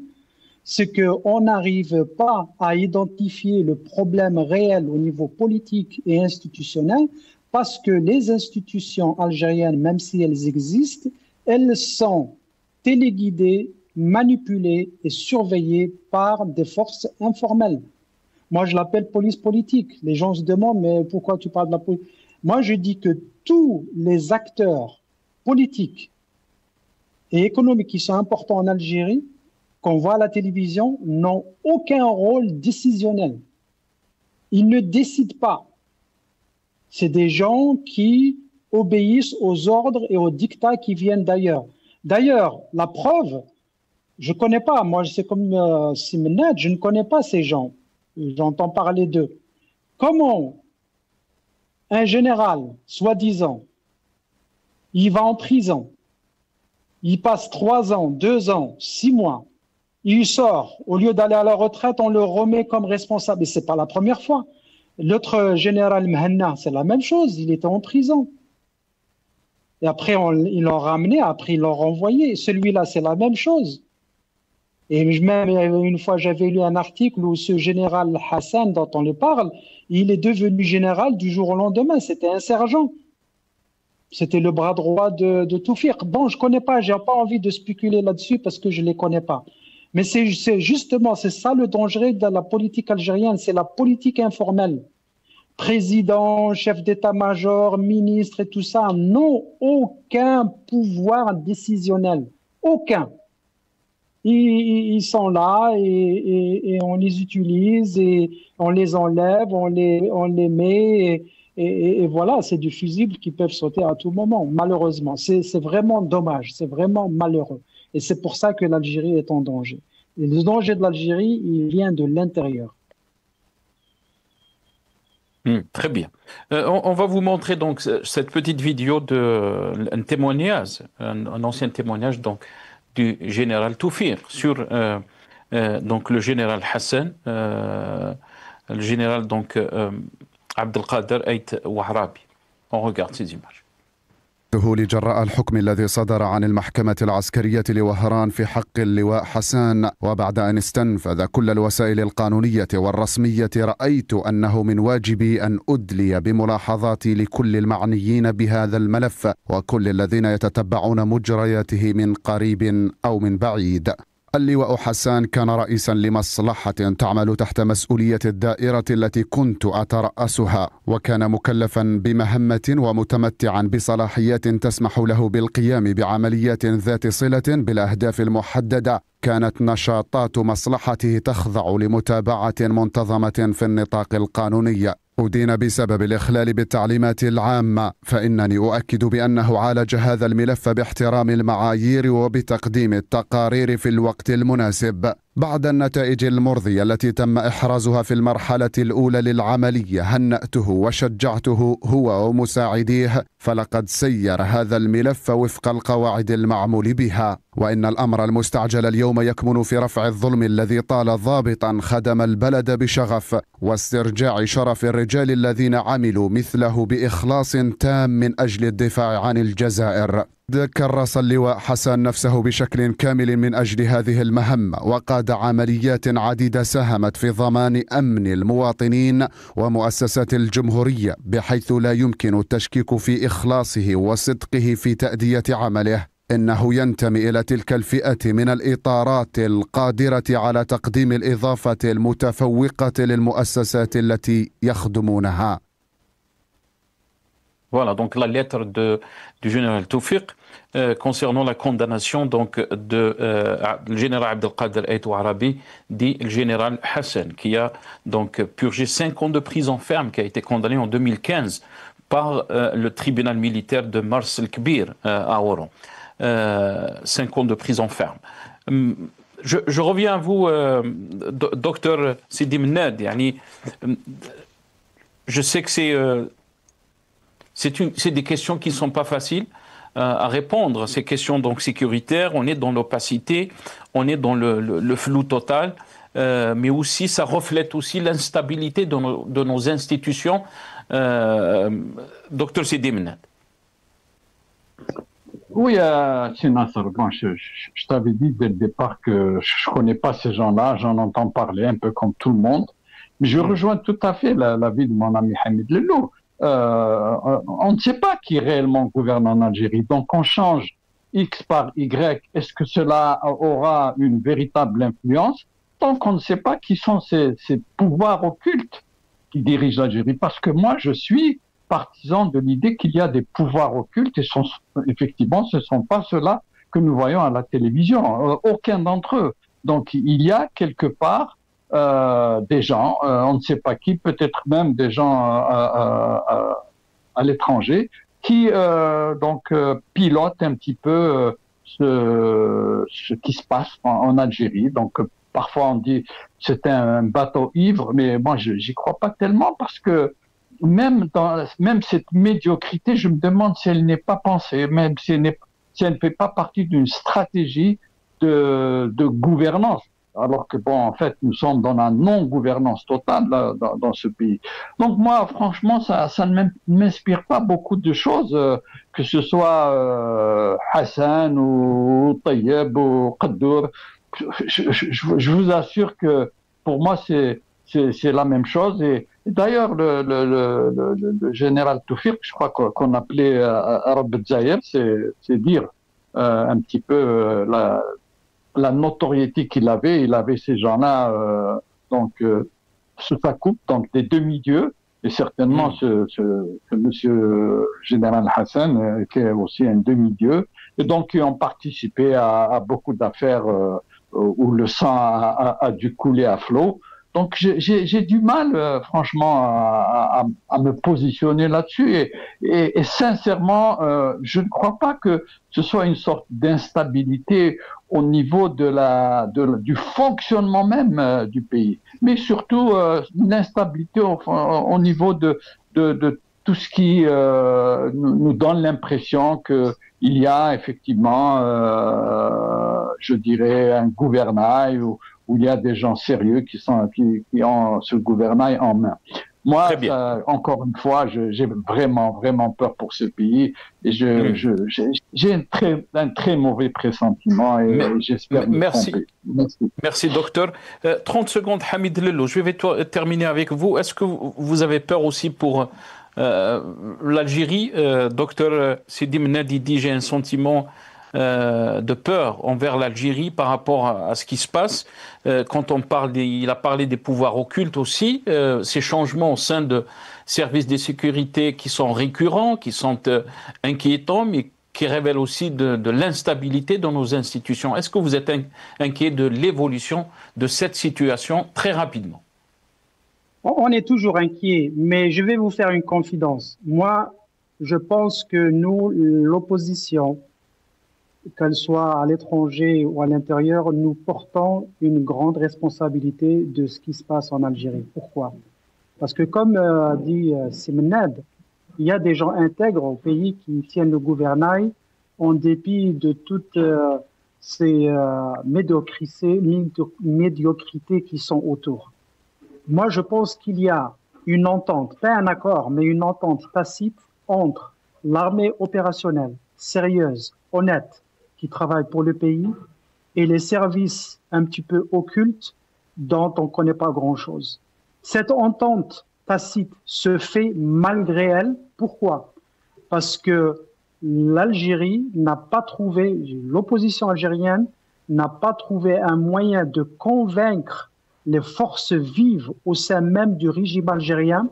[SPEAKER 3] c'est qu'on n'arrive pas à identifier le problème réel au niveau politique et institutionnel parce que les institutions algériennes, même si elles existent, elles sont téléguidées, manipulées et surveillées par des forces informelles. Moi, je l'appelle police politique. Les gens se demandent, mais pourquoi tu parles de la police? Moi, je dis que tous les acteurs politiques et économiques qui sont importants en Algérie, qu'on voit à la télévision, n'ont aucun rôle décisionnel. Ils ne décident pas. C'est des gens qui obéissent aux ordres et aux dictats qui viennent d'ailleurs. D'ailleurs, la preuve, je ne connais pas, moi c'est comme Simenad, je ne connais pas ces gens. J'entends parler d'eux. Comment un général, soi-disant, il va en prison, il passe 3 ans, 2 ans, 6 mois, il sort, au lieu d'aller à la retraite, on le remet comme responsable. Et ce n'est pas la première fois. L'autre général Mhanna, c'est la même chose, il était en prison. Et après, ils l'ont ramené, après, ils l'ont renvoyé. Celui-là, c'est la même chose. Et même une fois, j'avais lu un article où ce général Hassan dont on le parle, il est devenu général du jour au lendemain. C'était un sergent. C'était le bras droit de Toufik. Bon, je ne connais pas, je n'ai pas envie de spéculer là-dessus parce que je ne les connais pas. Mais c'est justement, c'est ça le danger de la politique algérienne, c'est la politique informelle. Président, chef d'état-major, ministre et tout ça n'ont aucun pouvoir décisionnel. Aucun. Ils sont là et on les utilise et on les enlève, on les met et voilà, c'est du fusible qui peuvent sauter à tout moment, malheureusement. C'est vraiment dommage, c'est vraiment malheureux. Et c'est pour ça que l'Algérie est en danger. Et le danger de l'Algérie, il vient de l'intérieur.
[SPEAKER 1] Très bien. On va vous montrer donc cette petite vidéo un témoignage, un ancien témoignage donc du général Toufir sur donc le général Hassan, le général donc Abdelkader Ait Wahrabi. On regarde ces images.
[SPEAKER 7] جراء الحكم الذي صدر عن المحكمة العسكرية لوهران في حق اللواء حسان، وبعد أن استنفذ كل الوسائل القانونية والرسمية، رأيت أنه من واجبي أن أدلي بملاحظاتي لكل المعنيين بهذا الملف وكل الذين يتتبعون مجرياته من قريب أو من بعيد. اللواء حسان كان رئيسا لمصلحة تعمل تحت مسؤولية الدائرة التي كنت أترأسها، وكان مكلفا بمهمة ومتمتعا بصلاحيات تسمح له بالقيام بعمليات ذات صلة بالأهداف المحددة. كانت نشاطات مصلحته تخضع لمتابعة منتظمة في النطاق القانوني. أدين بسبب الإخلال بالتعليمات العامة، فإنني أؤكد بأنه عالج هذا الملف باحترام المعايير وبتقديم التقارير في الوقت المناسب. بعد النتائج المرضية التي تم إحرازها في المرحلة الأولى للعملية، هنأته وشجعته هو ومساعديه، فلقد سير هذا الملف وفق القواعد المعمول بها. وإن الأمر المستعجل اليوم يكمن في رفع الظلم الذي طال ضابطا خدم البلد بشغف، واسترجاع شرف الرجال الذين عملوا مثله بإخلاص تام من أجل الدفاع عن الجزائر. كرس اللواء حسان نفسه بشكل كامل من أجل هذه المهمة، وقاد عمليات عديدة ساهمت في ضمان أمن المواطنين ومؤسسات الجمهورية، بحيث لا يمكن التشكيك في إخلاصه وصدقه في تأدية عمله. إنه ينتمي إلى تلك الفئة من الإطارات القادرة على تقديم الإضافة المتفوقة للمؤسسات التي يخدمونها.
[SPEAKER 1] Voilà donc la lettre du général Toufik concernant la condamnation donc le général Abdelkader Ait Wahrabi, dit le général Hassan, qui a donc purgé 5 ans de prison ferme, qui a été condamné en 2015 par le tribunal militaire de Mars el-Kbir à Oran. 5 ans de prison ferme. Je reviens à vous, docteur Sidi Mnad. Je sais que c'est des questions qui ne sont pas faciles à répondre. Ces questions donc sécuritaires, on est dans l'opacité, on est dans le flou total, mais aussi ça reflète aussi l'instabilité de nos institutions. Docteur Sidi Mnad.
[SPEAKER 2] Oui, c'est Nasser. Bon, je t'avais dit dès le départ que je ne connais pas ces gens-là, j'en entends parler un peu comme tout le monde. Mais je rejoins tout à fait l'avis de mon ami Hamid Lello. On ne sait pas qui réellement gouverne en Algérie. Donc on change X par Y. Est-ce que cela aura une véritable influence? Tant qu'on ne sait pas qui sont ces pouvoirs occultes qui dirigent l'Algérie. Parce que moi, je suis partisan de l'idée qu'il y a des pouvoirs occultes et effectivement, ce ne sont pas ceux-là que nous voyons à la télévision. Aucun d'entre eux. Donc il y a quelque part des gens, on ne sait pas qui, peut-être même des gens à l'étranger, qui pilotent un petit peu ce qui se passe en Algérie. Donc parfois on dit c'est un bateau ivre, mais moi j'y crois pas tellement parce que même cette médiocrité, je me demande si elle n'est pas pensée, même si elle ne fait pas partie d'une stratégie de gouvernance. alors que bon, en fait, nous sommes dans la non-gouvernance totale dans ce pays. Donc moi, franchement, ça ne m'inspire pas beaucoup de choses, que ce soit Hassan ou Tayyib ou Qaddour. Je vous assure que pour moi, c'est la même chose. Et d'ailleurs, le général Toufik, je crois qu'on appelait Arab Zahir, c'est dire un petit peu la notoriété qu'il avait. Il avait ces gens-là sous sa coupe, donc des demi-dieux. Et certainement ce monsieur général Hassan, qui est aussi un demi-dieu, et donc qui ont participé à beaucoup d'affaires où le sang a dû couler à flot. Donc j'ai du mal, franchement, à me positionner là-dessus. Et sincèrement, je ne crois pas que ce soit une sorte d'instabilité au niveau du fonctionnement même du pays, mais surtout une instabilité au niveau de tout ce qui nous donne l'impression que il y a effectivement, je dirais, un gouvernail où il y a des gens sérieux qui ont ce gouvernail en main. Moi, encore une fois, j'ai vraiment peur pour ce pays et j'ai un très mauvais pressentiment et j'espère me tromper.
[SPEAKER 1] Merci, docteur. 30 secondes, Hamid Lello. Je vais terminer avec vous. Est-ce que vous avez peur aussi pour l'Algérie? Docteur Sidi Mnadi dit j'ai un sentiment de peur envers l'Algérie par rapport à ce qui se passe. Quand il a parlé des pouvoirs occultes aussi, ces changements au sein de services de sécurité qui sont récurrents, qui sont inquiétants, mais qui révèlent aussi de l'instabilité dans nos institutions. Est-ce que vous êtes inquiet de l'évolution de cette situation très rapidement?
[SPEAKER 3] On est toujours inquiet, mais je vais vous faire une confidence. Moi, je pense que nous, l'opposition, qu'elle soit à l'étranger ou à l'intérieur, nous portons une grande responsabilité de ce qui se passe en Algérie. Pourquoi? Parce que comme dit Simenad, il y a des gens intègres au pays qui tiennent le gouvernail en dépit de toutes ces médiocrités qui sont autour. Moi, je pense qu'il y a une entente, pas un accord, mais une entente tacite entre l'armée opérationnelle, sérieuse, honnête, qui travaille pour le pays, et les services un petit peu occultes dont on ne connaît pas grand-chose. Cette entente tacite se fait malgré elle. Pourquoi? Parce que l'Algérie n'a pas trouvé, l'opposition algérienne n'a pas trouvé un moyen de convaincre les forces vives au sein même du régime algérien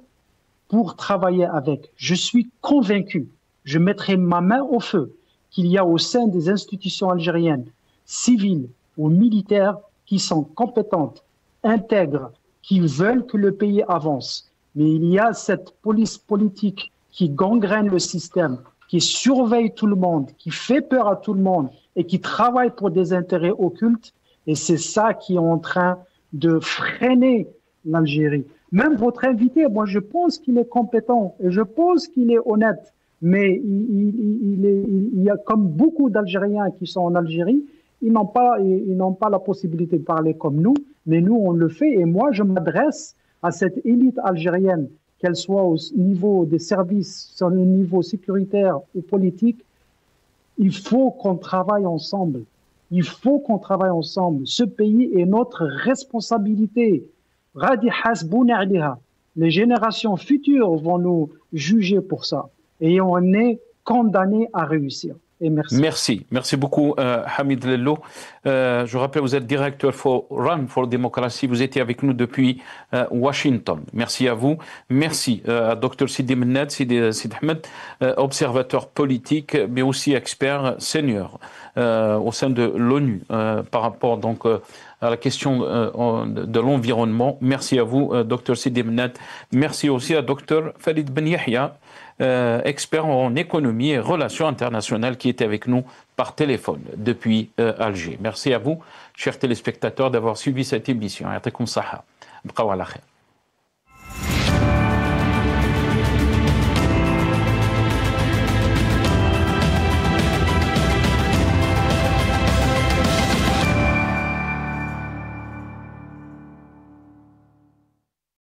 [SPEAKER 3] pour travailler avec. Je suis convaincu, je mettrai ma main au feu, qu'il y a au sein des institutions algériennes, civiles ou militaires, qui sont compétentes, intègres, qui veulent que le pays avance. Mais il y a cette police politique qui gangrène le système, qui surveille tout le monde, qui fait peur à tout le monde et qui travaille pour des intérêts occultes. Et c'est ça qui est en train de freiner l'Algérie. Même votre invité, moi je pense qu'il est compétent et je pense qu'il est honnête. Mais il y a comme beaucoup d'Algériens qui sont en Algérie, ils n'ont pas la possibilité de parler comme nous, mais nous on le fait. Et moi je m'adresse à cette élite algérienne, qu'elle soit au niveau des services, au niveau sécuritaire ou politique. Il faut qu'on travaille ensemble. Il faut qu'on travaille ensemble. Ce pays est notre responsabilité. Les générations futures vont nous juger pour ça. Et on est condamné à réussir. Et merci.
[SPEAKER 1] Merci beaucoup, Hamid Lello. Je rappelle, vous êtes directeur for Run for Democracy. Vous étiez avec nous depuis Washington. Merci à vous. Merci à Dr Sidi Mnad, Sidi Ahmed, observateur politique, mais aussi expert senior au sein de l'ONU par rapport donc à la question de l'environnement. Merci à vous, Dr Sidi Mnad. Merci aussi à Dr Farid Ben Yahya, expert en économie et relations internationales, qui était avec nous par téléphone depuis Alger. Merci à vous, chers téléspectateurs, d'avoir suivi cette émission. Ya'tikoum saha. Bqaw ala khair.